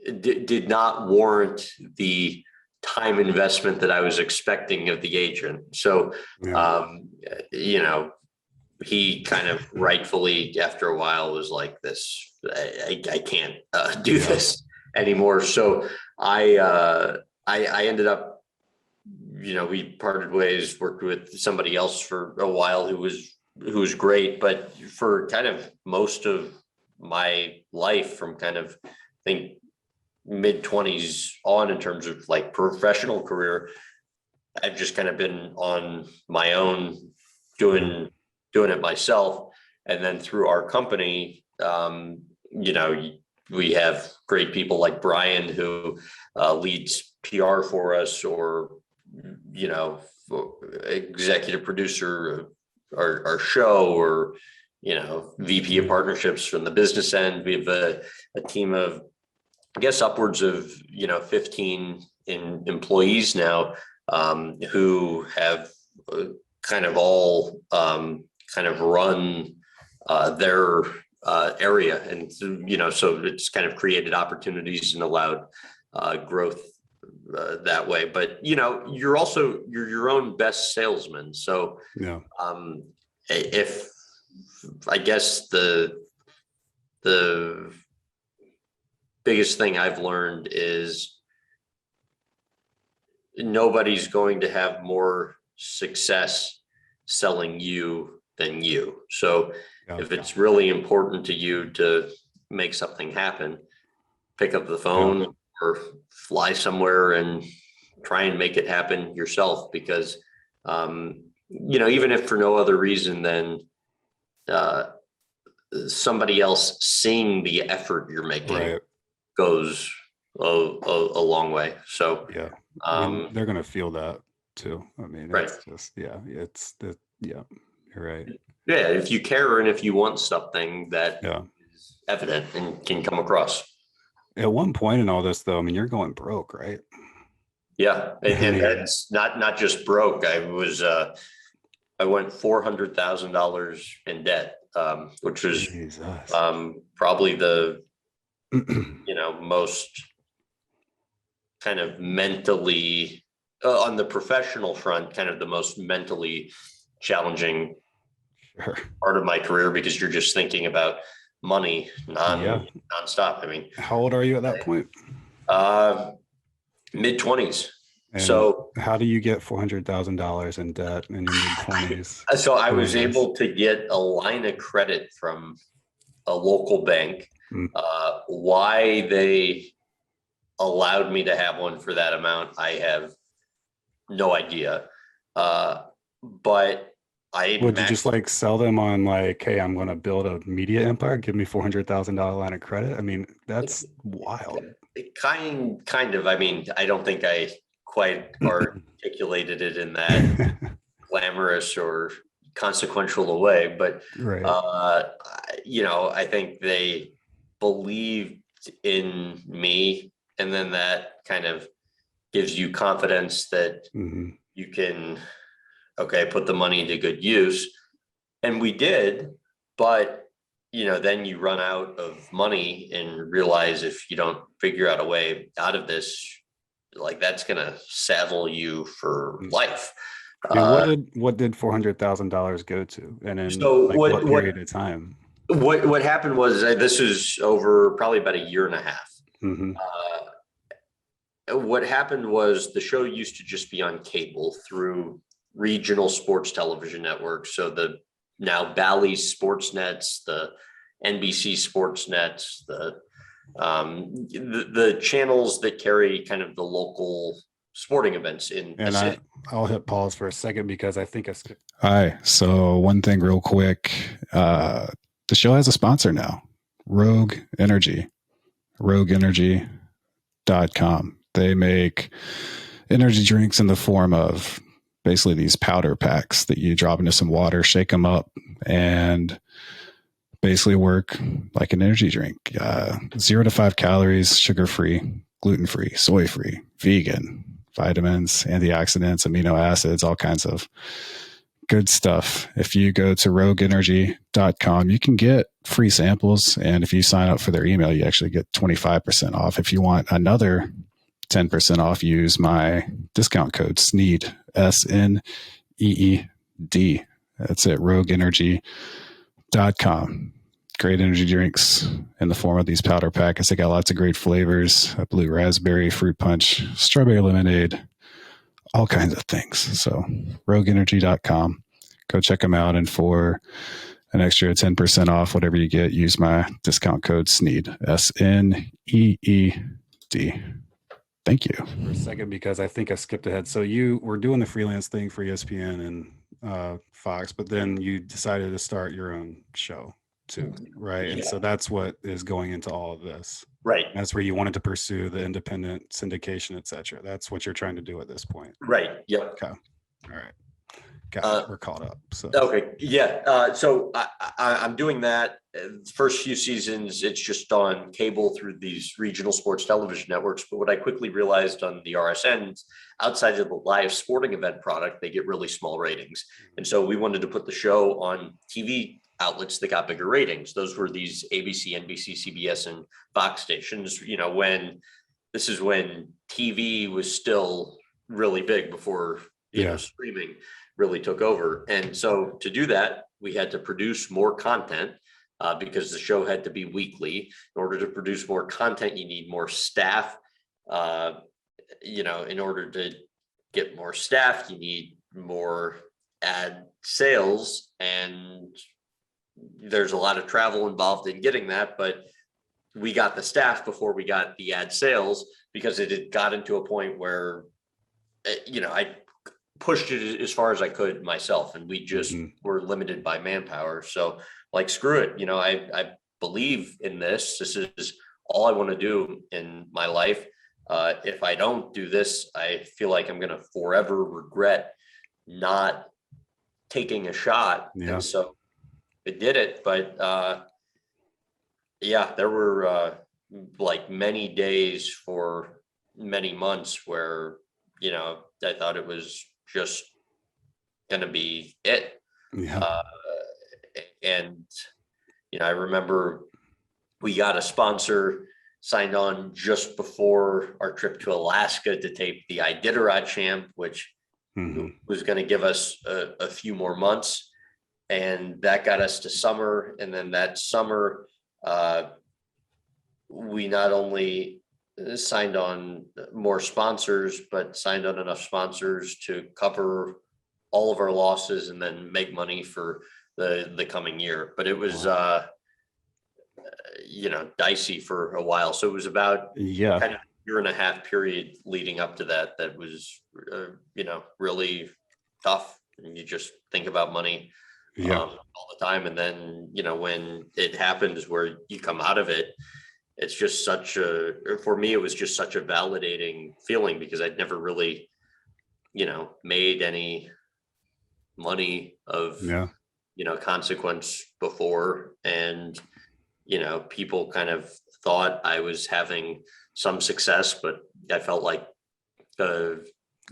did not warrant the time investment that I was expecting of the agent. So, he kind of rightfully, after a while, was like, this, I can't do this anymore. So I ended up, we parted ways, worked with somebody else for a while who was great. But for kind of most of my life, from kind of, I think, mid-20s on, in terms of like professional career, I've just kind of been on my own doing it myself. And then through our company, we have great people like Brian, who leads PR for us, or, executive producer of our show, or, VP of partnerships from the business end. We have a team of, I guess, upwards of, 15 employees now, who have kind of all kind of run their area. And, so it's kind of created opportunities and allowed growth that way. But, you're your own best salesman. So if I guess the biggest thing I've learned is nobody's going to have more success selling you than you. So if it's really important to you to make something happen, pick up the phone or fly somewhere and try and make it happen yourself. Because, even if for no other reason than somebody else seeing the effort you're making goes a long way. So they're going to feel that too. I mean, it's just, you're right. Yeah. If you care and if you want something, that is evident and can come across. At one point in all this, though, I mean, you're going broke, right? Yeah. And that's not just broke. I went $400,000 in debt, which was probably the, most kind of mentally, on the professional front, kind of the most mentally challenging part of my career, because you're just thinking about money nonstop. I mean, how old are you at that point? Mid-20s. And so how do you get $400,000 in debt in your mid-20s? So I was able to get a line of credit from a local bank. Why they allowed me to have one for that amount, I have no idea. But would you just like sell them on like, hey, I'm going to build a media empire, give me $400,000 line of credit? I mean, that's wild. Kind of. I mean, I don't think I quite articulated it in that glamorous or consequential away, but Right. I think they believed in me, and then that kind of gives you confidence that Mm-hmm. you can, okay, put the money to good use. And we did, but then you run out of money and realize if you don't figure out a way out of this, like that's gonna saddle you for life. And what Uh, did $400,000 go to? And in so like what what what period of time? what happened was this was over probably about a year and a half. Mm-hmm. What happened was the show used to just be on cable through regional sports television networks. So the now Bally's sports nets, the NBC sports nets, the channels that carry kind of the local sporting events in a And city. I'll hit pause for a second because I think I skipped. Hi. So one thing real quick. The show has a sponsor now. Rogue Energy. RogueEnergy.com. They make energy drinks in the form of basically these powder packs that you drop into some water, shake them up, and basically work like an energy drink. 0 to 5 calories, sugar free, gluten free, soy free, vegan, vitamins, antioxidants, amino acids, all kinds of good stuff. If you go to rogueenergy.com, you can get free samples. And if you sign up for their email, you actually get 25% off. If you want another 10% off, use my discount code SNEED, SNEED. That's it, rogueenergy.com. Great energy drinks in the form of these powder packets. They got lots of great flavors: a blue raspberry, fruit punch, strawberry lemonade, all kinds of things. So rogueenergy.com. Go check them out. And for an extra 10% off whatever you get, use my discount code SNEED, SNEED. Thank you. For a second, because I think I skipped ahead. So you were doing the freelance thing for ESPN and Fox, but then you decided to start your own show too, right? And so that's what is going into all of this. Right. That's where you wanted to pursue the independent syndication, et cetera. That's what you're trying to do at this point. Right. Yep. Okay. All right. Got it. We're caught up. So okay. Yeah. So I'm doing that. First few seasons, it's just on cable through these regional sports television networks. But what I quickly realized on the RSNs, outside of the live sporting event product, they get really small ratings. And so we wanted to put the show on TV outlets that got bigger ratings. Those were these ABC, NBC, CBS, and Fox stations. when TV was still really big before streaming really took over. And so to do that, we had to produce more content because the show had to be weekly. In order to produce more content, you need more staff. In order to get more staff, you need more ad sales, and there's a lot of travel involved in getting that. But we got the staff before we got the ad sales, because it had gotten to a point where, I pushed it as far as I could myself, and we just were limited by manpower. So screw it. I believe in this. This is all I want to do in my life. If I don't do this, I feel like I'm going to forever regret not taking a shot. Yeah. And so I did it. But there were many days for many months where, I thought it was just going to be it. Yeah. And I remember we got a sponsor signed on just before our trip to Alaska to tape the Iditarod Champ, which was going to give us a few more months. And that got us to summer. And then that summer, we not only signed on more sponsors, but signed on enough sponsors to cover all of our losses and then make money for the coming year. But it was, dicey for a while. So it was about kind of a year and a half period leading up to that was, really tough. And you just think about money all the time. And then, when it happens where you come out of it, it's just for me, it was just such a validating feeling, because I'd never really, made any money of, Yeah. consequence before. And, people kind of thought I was having some success, but I felt like uh,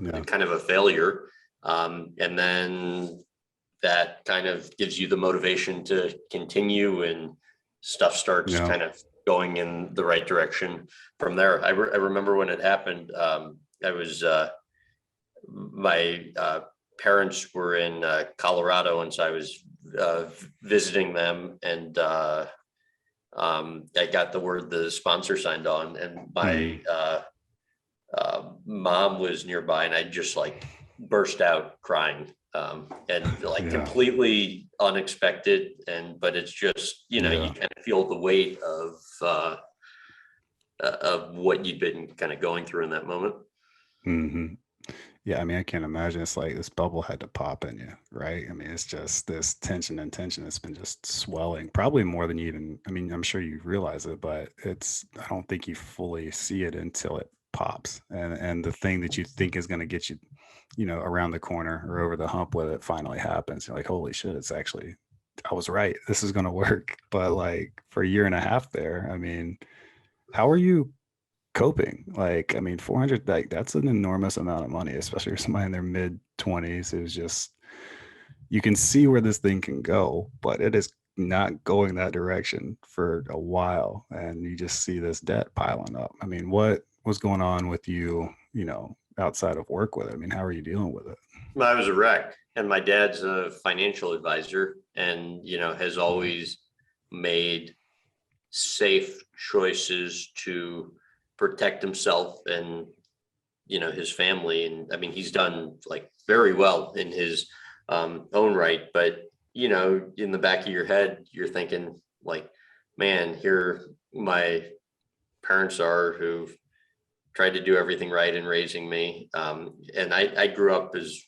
Yeah. kind of a failure. And then that kind of gives you the motivation to continue, and stuff starts Yeah. kind of going in the right direction from there. I remember when it happened. I was my parents were in Colorado, and so I was visiting them, and I got the word the sponsor signed on, and my Mm. mom was nearby, and I just like burst out crying, and like Yeah. completely unexpected. But it's just, you Yeah. kind of feel the weight of what you'd been kind of going through in that moment. Hmm. Yeah, I mean, I can't imagine. It's like this bubble had to pop in you, right? I mean, it's just this tension and tension that's been just swelling, probably more than you even, I mean, I'm sure you realize it, but I don't think you fully see it until it pops. And the thing that you think is going to get you, around the corner or over the hump with it finally happens. You're like, holy shit, it's actually, I was right. This is going to work. But like for a year and a half there, I mean, how are you coping? Like, I mean, 400, like that's an enormous amount of money, especially for somebody in their mid 20s. It was just, you can see where this thing can go, but it is not going that direction for a while. And you just see this debt piling up. I mean, what was going on with you, outside of work with it? I mean, how are you dealing with it? I was a wreck, and my dad's a financial advisor, and has always made safe choices to protect himself and his family. And I mean, he's done like very well in his own right. But in the back of your head, you're thinking like, man, here my parents are, who've tried to do everything right in raising me. And I grew up as,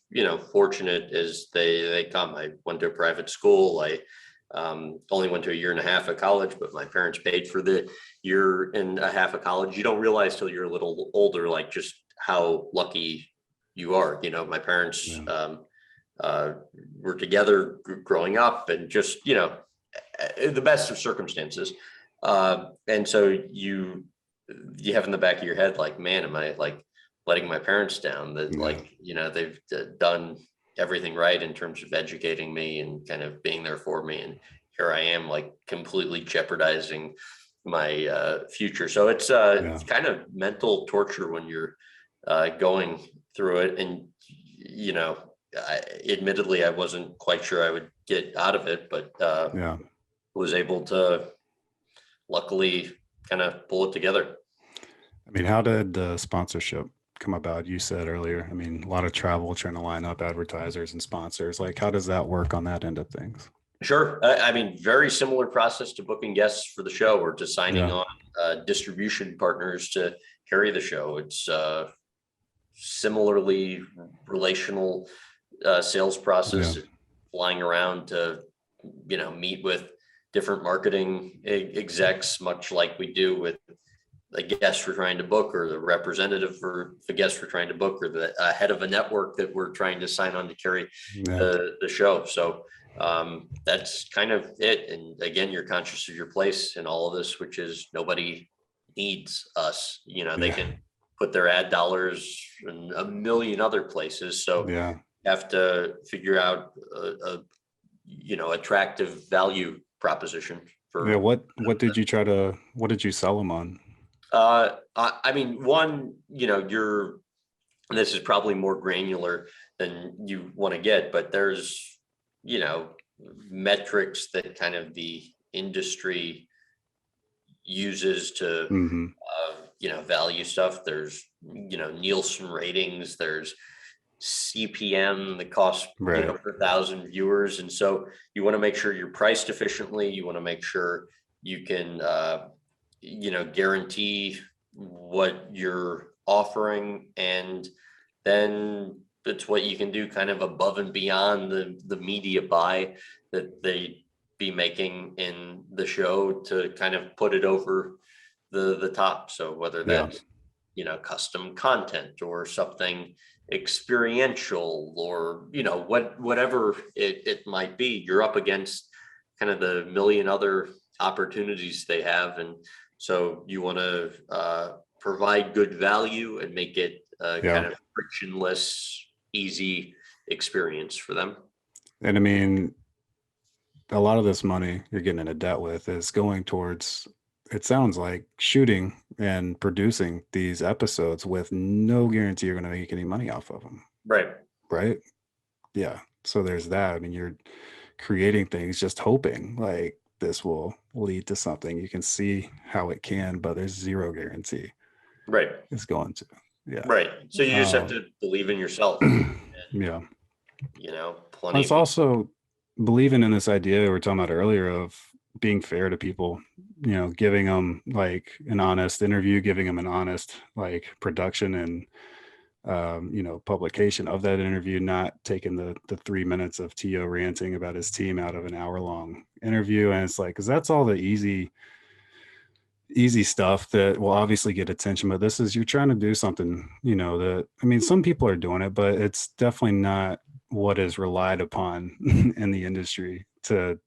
fortunate as they come. I went to a private school. I only went to a year and a half of college, but my parents paid for the year and a half of college. You don't realize till you're a little older, like just how lucky you are. My parents Yeah. uh, were together growing up, and just, the best of circumstances. And so you have in the back of your head, like, man, am I like letting my parents down? That, Yeah. like, they've done everything right in terms of educating me and kind of being there for me, and here I am like completely jeopardizing my future. So Yeah. it's kind of mental torture when you're going through it. And admittedly, I wasn't quite sure I would get out of it, but Yeah. was able to luckily kind of pull it together. I mean, how did the sponsorship come about? You said earlier, I mean, a lot of travel trying to line up advertisers and sponsors. Like, how does that work on that end of things? Sure. I mean, very similar process to booking guests for the show, or to signing Yeah. on distribution partners to carry the show. It's similarly relational sales Yeah. process, flying around to, meet with different marketing execs, much like we do with the guest we're trying to book, or the representative for the guest we're trying to book, or the head of a network that we're trying to sign on to carry Yeah. the show. So that's kind of it. And again, you're conscious of your place in all of this, which is nobody needs us. They Yeah. can put their ad dollars in a million other places. So Yeah. you have to figure out attractive value proposition Yeah. for. What did you sell them on? I mean, one, and this is probably more granular than you want to get, but there's, you know, metrics that kind of the industry uses to, Hmm. value stuff. There's, Nielsen ratings, there's CPM, the cost, Right. per thousand viewers. And so you want to make sure you're priced efficiently. You want to make sure you can, guarantee what you're offering. And then it's what you can do kind of above and beyond the media buy that they be making in the show to kind of put it over the top. So whether Yeah. that's, custom content or something experiential, or, whatever it might be. You're up against kind of the million other opportunities they have. And so you want to provide good value and make it a Yeah. kind of frictionless, easy experience for them. And I mean, a lot of this money you're getting into debt with is going towards, it sounds like, shooting and producing these episodes with no guarantee you're going to make any money off of them. Right. Right. Yeah. So there's that. I mean, you're creating things just hoping like this will lead to something. You can see how it can, but there's zero guarantee Right. it's going to. Yeah. Right. So you just have to believe in yourself. Yeah. Plenty of It's people. also believing in this idea we were talking about earlier of being fair to people, giving them like an honest interview, giving them an honest like production and publication of that interview, not taking the 3 minutes of T.O. ranting about his team out of an hour-long interview. And it's like, because that's all the easy stuff that will obviously get attention, but this is, you're trying to do something, that, I mean, some people are doing it, but it's definitely not what is relied upon in the industry to,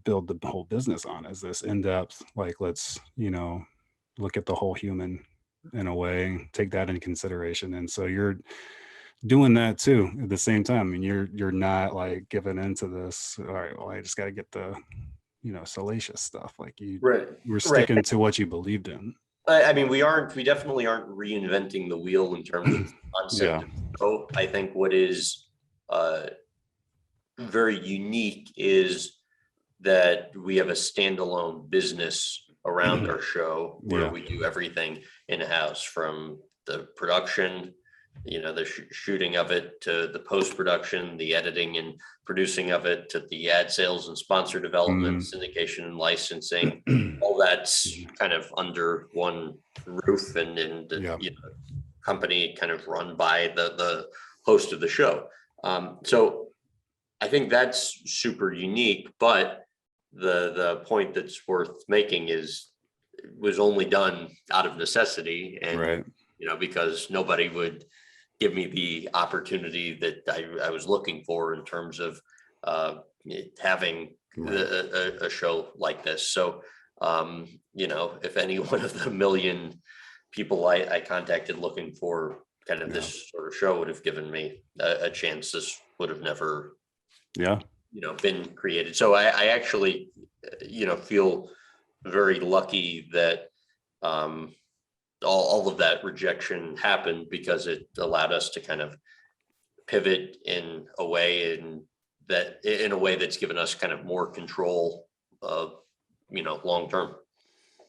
build the whole business on, is this in-depth, like, let's, look at the whole human in a way, take that into consideration. And so you're doing that too at the same time. I mean, you're not like giving into this, all right, well, I just got to get the, salacious stuff. Like you Right. were Right. sticking to what you believed in. I mean, we definitely aren't reinventing the wheel in terms of concept. Yeah. So I think what is very unique is that we have a standalone business around our show where Yeah. we do everything in-house, from the production, the shooting of it, to the post-production, the editing and producing of it, to the ad sales and sponsor development, syndication and licensing. All that's kind of under one roof, and Yeah. company kind of run by the host of the show. So I think that's super unique, but the point that's worth making is it was only done out of necessity, and Right. because nobody would give me the opportunity that I was looking for in terms of having a show like this. So if any one of the million people I contacted looking for kind of this sort of show would have given me a chance, this would have never been created. So I actually feel very lucky that all of that rejection happened, because it allowed us to kind of pivot in a way that's given us kind of more control of long term.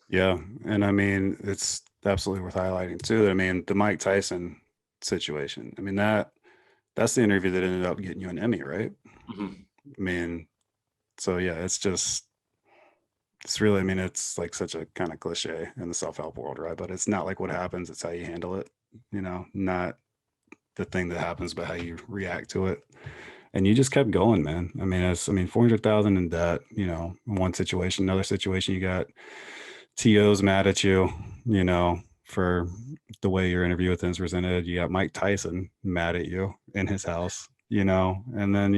Yeah. And I mean, it's absolutely worth highlighting too. I mean, the Mike Tyson situation, I mean, that's the interview that ended up getting you an Emmy, right? Mm-hmm. I mean, so yeah, it's really, I mean, it's like such a kind of cliche in the self-help world, right? But it's not like what happens, it's how you handle it, not the thing that happens, but how you react to it. And you just kept going, man. I mean, 400,000 in debt, one situation, another situation, you got TO's mad at you, for the way your interview with him is presented. You got Mike Tyson mad at you in his house, and then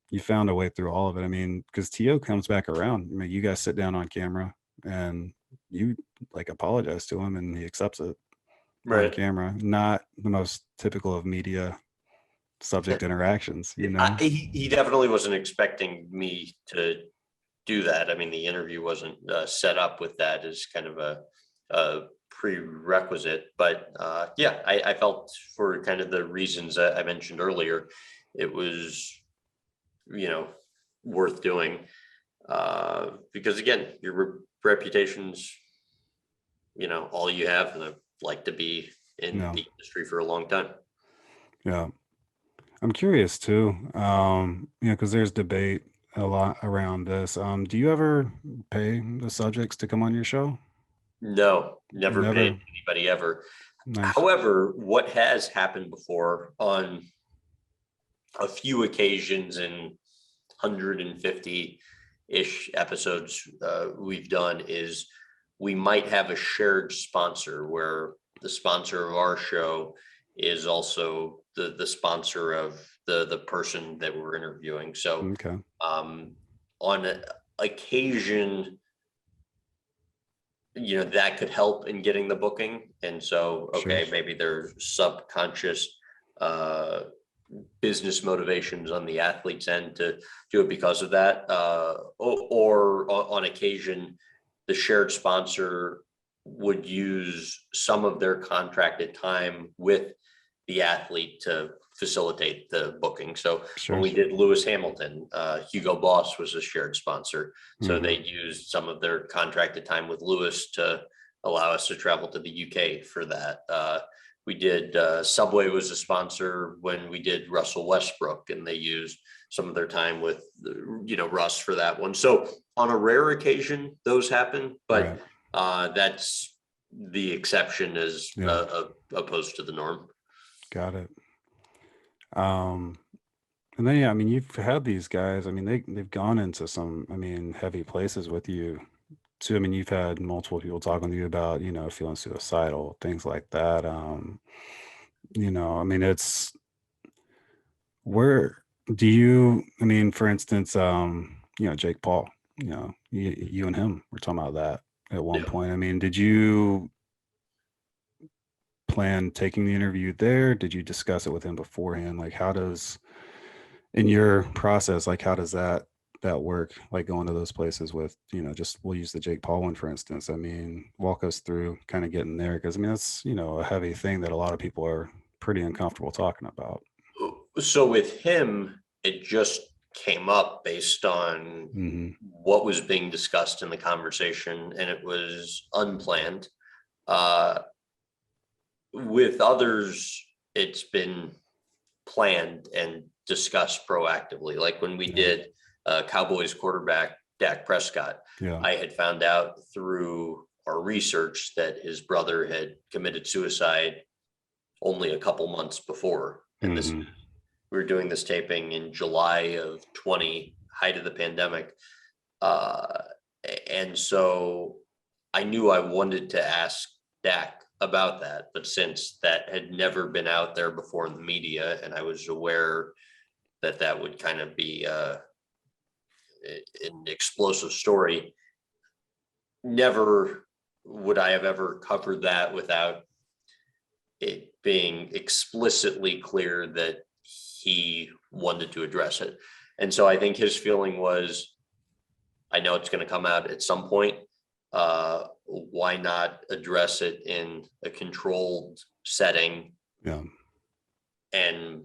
you found a way through all of it. I mean, because TO comes back around. I mean, you guys sit down on camera and you like apologize to him, and he accepts it on camera. Not the most typical of media subject interactions, He definitely wasn't expecting me to do that. I mean, the interview wasn't set up with that as kind of a prerequisite, but I felt, for kind of the reasons I mentioned earlier, it was worth doing, because again, your reputation's all you have, and I'd like to be in the industry for a long time. Yeah. I'm curious too, because there's debate a lot around this. Do you ever pay the subjects to come on your show? No, never paid anybody ever. Nice. However, what has happened before on a few occasions in 150-ish episodes we've done is we might have a shared sponsor, where the sponsor of our show is also the sponsor of the person that we're interviewing. So Okay. On occasion, that could help in getting the booking. And so, Sure. okay, maybe there's subconscious uh, business motivations on the athlete's end to do it because of that. Or on occasion, the shared sponsor would use some of their contracted time with the athlete to facilitate the booking. So when Sure. we did Lewis Hamilton, Hugo Boss was a shared sponsor. So Mm-hmm. they used some of their contracted time with Lewis to allow us to travel to the UK for that. We did Subway was a sponsor when we did Russell Westbrook, and they used some of their time with Russ for that one. So on a rare occasion, those happen, but that's the exception as opposed to the norm. Got it. And then, yeah, I mean, you've had these guys, I mean, they've gone into some, I mean, heavy places with you too. I mean, you've had multiple people talking to you about, feeling suicidal, things like that. I mean, it's where do you, I mean, for instance, Jake Paul, you and him were talking about that at one Yeah. point. I mean, did you plan taking the interview there? Did you discuss it with him beforehand? Like, how does, in your process, like, how does that work? Like going to those places with, just we'll use the Jake Paul one, for instance. I mean, walk us through kind of getting there. Cause I mean, that's, a heavy thing that a lot of people are pretty uncomfortable talking about. So with him, it just came up based on Mm-hmm. what was being discussed in the conversation, and it was unplanned. Uh, with others, it's been planned and discussed proactively. Like when we did Cowboys quarterback Dak Prescott, Yeah. I had found out through our research that his brother had committed suicide only a couple months before. And Mm-hmm. we were doing this taping in July of 20, height of the pandemic. And so I knew I wanted to ask Dak about that, but since that had never been out there before in the media, and I was aware that that would kind of be an explosive story, never would I have ever covered that without it being explicitly clear that he wanted to address it. And so I think his feeling was, I know it's going to come out at some point. Why not address it in a controlled setting and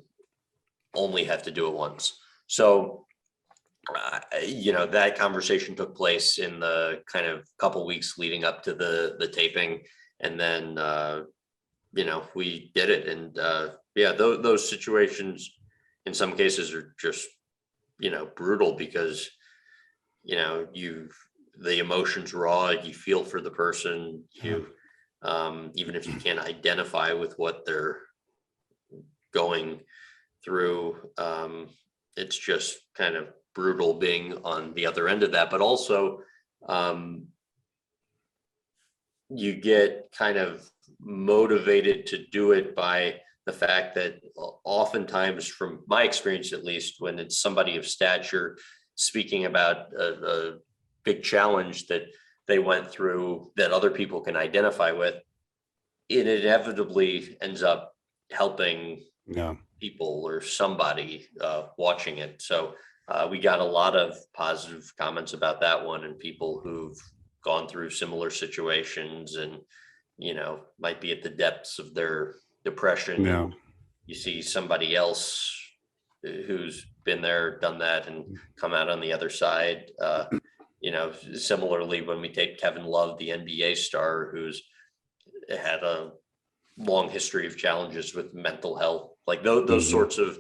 only have to do it once? So, that conversation took place in the kind of couple weeks leading up to the taping. And then, we did it. And those situations in some cases are just, brutal because, the emotions raw, you feel for the person, even if you can't identify with what they're going through, it's just kind of brutal being on the other end of that. But also, you get kind of motivated to do it by the fact that oftentimes, from my experience at least, when it's somebody of stature speaking about a big challenge that they went through that other people can identify with, it inevitably ends up helping people or somebody watching it. So we got a lot of positive comments about that one, and people who've gone through similar situations and, might be at the depths of their depression. Yeah. And you see somebody else who's been there, done that, and come out on the other side. Similarly, when we take Kevin Love, the NBA star, who's had a long history of challenges with mental health, like those sorts of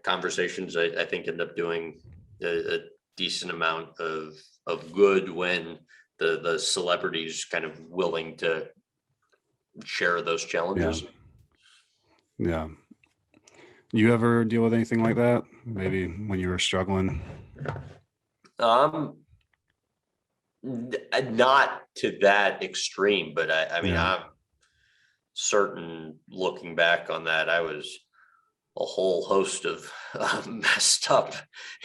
conversations, I think end up doing a decent amount of good when the celebrities kind of willing to share those challenges. Yeah. You ever deal with anything like that? Maybe when you were struggling? Not to that extreme, but I mean, I'm certain, looking back on that, I was whole host of messed up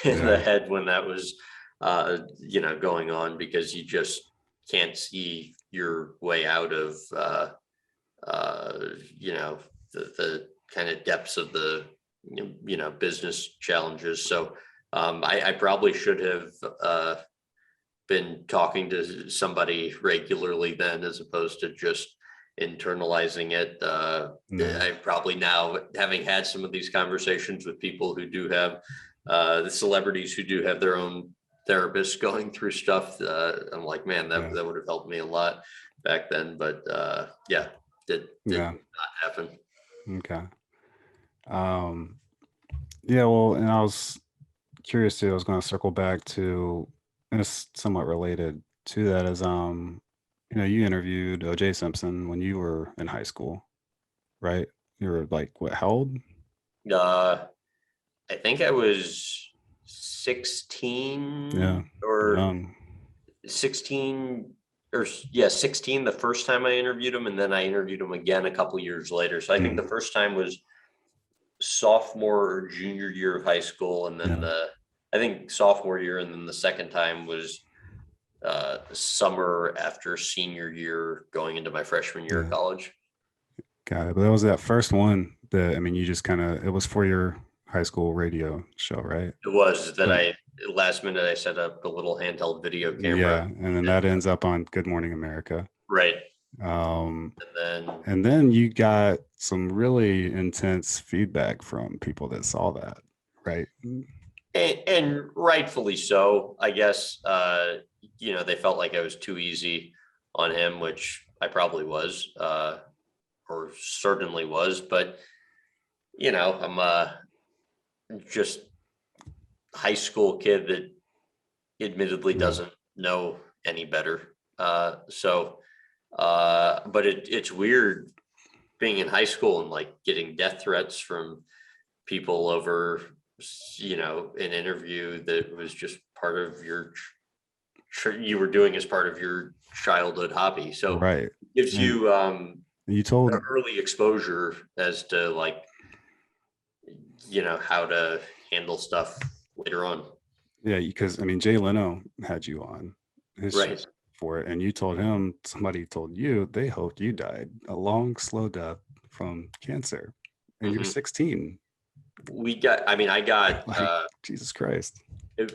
in the head when that was, going on, because you just can't see your way out of, the kind of depths of the, business challenges. So I probably should have been talking to somebody regularly then, as opposed to just internalizing it. I probably now, having had some of these conversations with people who do have the celebrities who do have their own therapists going through stuff, I'm like, man, that would have helped me a lot back then. But did not happen. Okay. Yeah, well, and I was curious too. I was going to circle back to, and it's somewhat related to that, is you interviewed O.J. Simpson when you were in high school, right? You were like, what, how old? I think I was 16 Yeah, or young. 16 16 the first time I interviewed him, and then I interviewed him again a couple years later. So I think the first time was sophomore or junior year of high school, and then I think sophomore year, and then the second time was summer after senior year, going into my freshman year of college. Got it. But that was that first one that, I mean, you just kind of, it was for your high school radio show, right? It was that I last minute I set up a little handheld video camera. Yeah, and then that ends up on Good Morning America. Right. And then you got some really intense feedback from people that saw that, right? And rightfully so, I guess. They felt like I was too easy on him, which I probably was, or certainly was. But I'm just high school kid that admittedly doesn't know any better. But it's weird being in high school and like getting death threats from people over, an interview that was just part of you were doing as part of your childhood hobby. So it gives you early exposure as to like, how to handle stuff later on. Yeah, because I mean, Jay Leno had you on his show for it, and you told him, somebody told you they hoped you died a long, slow death from cancer, and you're 16. I got like, Jesus Christ. And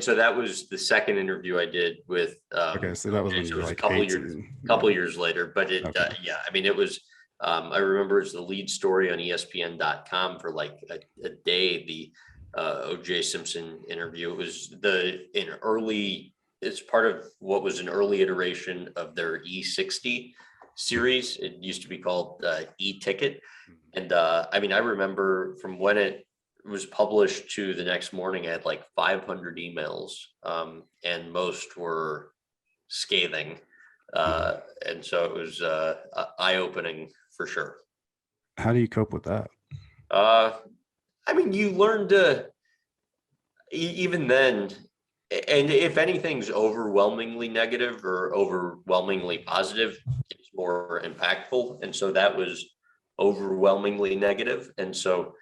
so that was the second interview I did with. Okay, so that was when you were like a couple years later, but it was. I remember it's the lead story on ESPN.com for like a day. The O.J. Simpson interview. It was it's part of what was an early iteration of their E60 series. It used to be called E-Ticket. And I remember from when it was published to the next morning, I had like 500 emails, and most were scathing. And so it was eye-opening for sure. How do you cope with that? You learn to, even then, and if anything's overwhelmingly negative or overwhelmingly positive, it's more impactful. And so that was overwhelmingly negative. And so,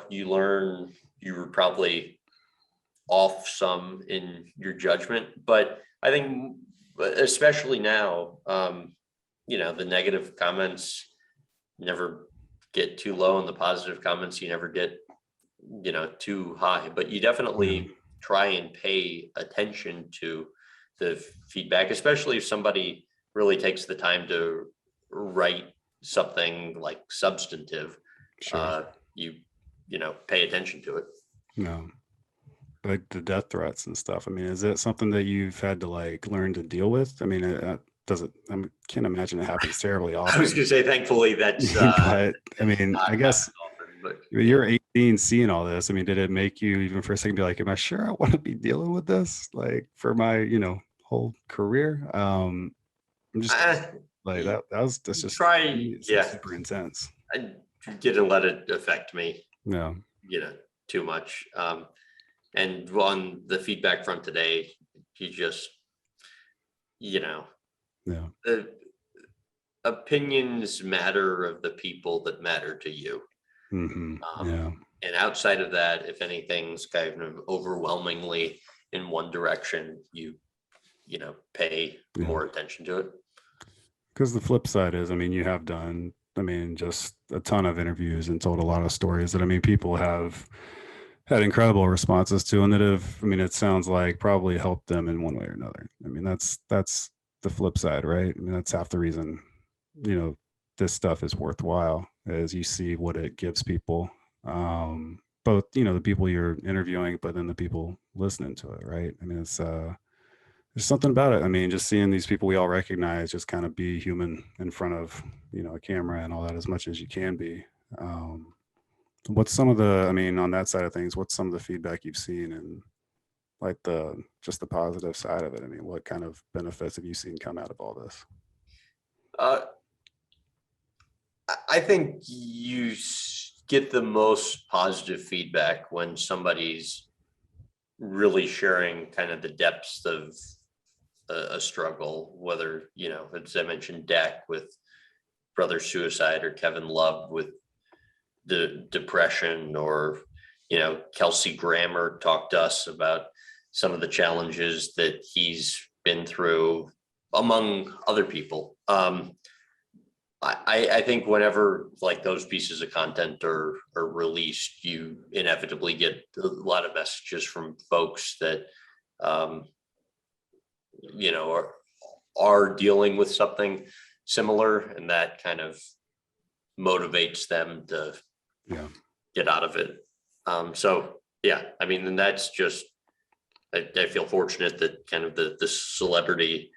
you learn you were probably off some in your judgment. But I think, especially now, the negative comments never get too low, and the positive comments you never get, too high. But you definitely try and pay attention to the feedback, especially if somebody really takes the time to write something like substantive. You pay attention to it. No, like the death threats and stuff. I mean, is it something that you've had to like learn to deal with? I mean, I can't imagine it happens terribly often. I was going to say, thankfully, that's. But I mean, I guess you're 18, seeing all this. I mean, did it make you even for a second be like, "Am I sure I want to be dealing with this? Like for my, whole career?" I'm just like that's just super intense. I didn't let it affect me. No. Too much. And on the feedback front today, you just, opinions matter of the people that matter to you. Yeah. And outside of that, if anything's kind of overwhelmingly in one direction, you pay more attention to it. Because the flip side is, I mean, you have done, I mean, just a ton of interviews and told a lot of stories that, I mean, people have had incredible responses to, and that have, I mean, it sounds like probably helped them in one way or another. I mean, that's the flip side, right? I mean, that's half the reason, this stuff is worthwhile, as you see what it gives people. Both, the people you're interviewing, but then the people listening to it, right? I mean, it's there's something about it. I mean, just seeing these people we all recognize just kind of be human in front of, a camera and all that as much as you can be. What's some of the, I mean, on that side of things, what's some of the feedback you've seen and like just the positive side of it? I mean, what kind of benefits have you seen come out of all this? I think you get the most positive feedback when somebody's really sharing kind of the depths of a struggle, whether, as I mentioned, Dak with brother suicide, or Kevin Love with the depression, or, Kelsey Grammer talked to us about some of the challenges that he's been through, among other people. I think whenever like those pieces of content are released, you inevitably get a lot of messages from folks that, are dealing with something similar, and that kind of motivates them to get out of it. So yeah, I mean, and that's just, I feel fortunate that kind of the celebrity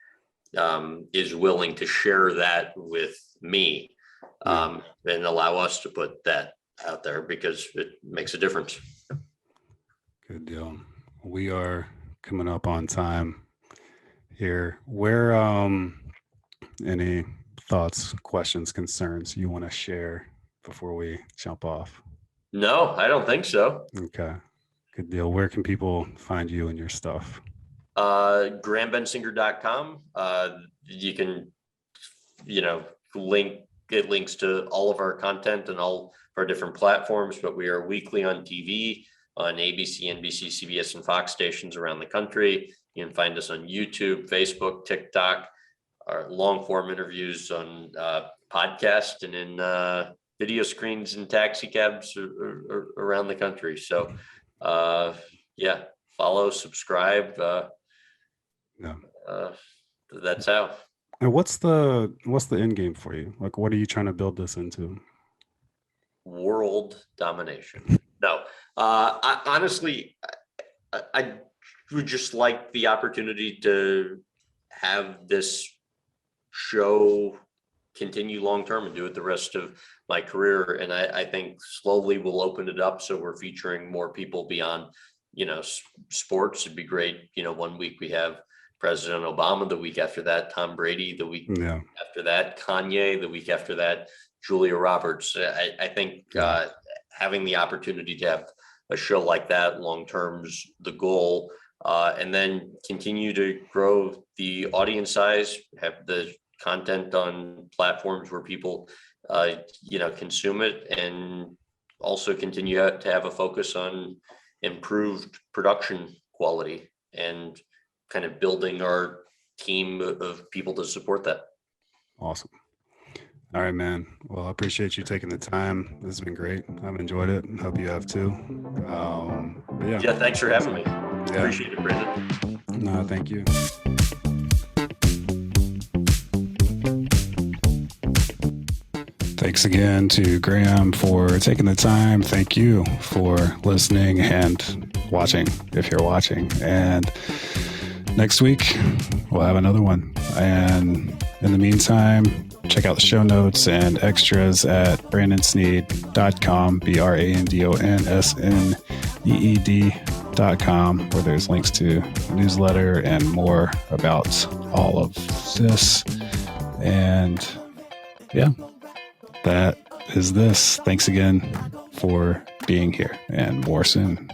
is willing to share that with me, and allow us to put that out there, because it makes a difference. Good deal. We are coming up on time here. Where any thoughts, questions, concerns you want to share before we jump off? No, I don't think so. Okay, good deal. Where can people find you and your stuff? GrahamBensinger.com. You can, get links to all of our content and all our different platforms, but we are weekly on TV on ABC, NBC, CBS, and Fox stations around the country. You can find us on YouTube, Facebook, TikTok, our long form interviews on podcast, and in video screens and taxi cabs around the country. So follow, subscribe. That's how. And what's the end game for you? Like, what are you trying to build this into? World domination. No, I honestly would just like the opportunity to have this show continue long term and do it the rest of my career. And I think slowly we'll open it up, so we're featuring more people beyond, sports. It'd be great. 1 week we have President Obama, the week after that Tom Brady, the week after that Kanye, the week after that Julia Roberts. I think having the opportunity to have a show like that long term's the goal, and then continue to grow the audience size, have the content on platforms where people consume it, and also continue to have a focus on improved production quality and kind of building our team of people to support that. Awesome. All right, man. Well, I appreciate you taking the time. This has been great. I've enjoyed it. Hope you have too. Yeah, thanks for having me. Appreciate it, Brandon. No, thank you. Thanks again to Graham for taking the time. Thank you for listening and watching, if you're watching. And next week, we'll have another one. And in the meantime, check out the show notes and extras at brandonsneed.com, BRANDONSNEED.com, where there's links to the newsletter and more about all of this. And that is this. Thanks again for being here, and more soon.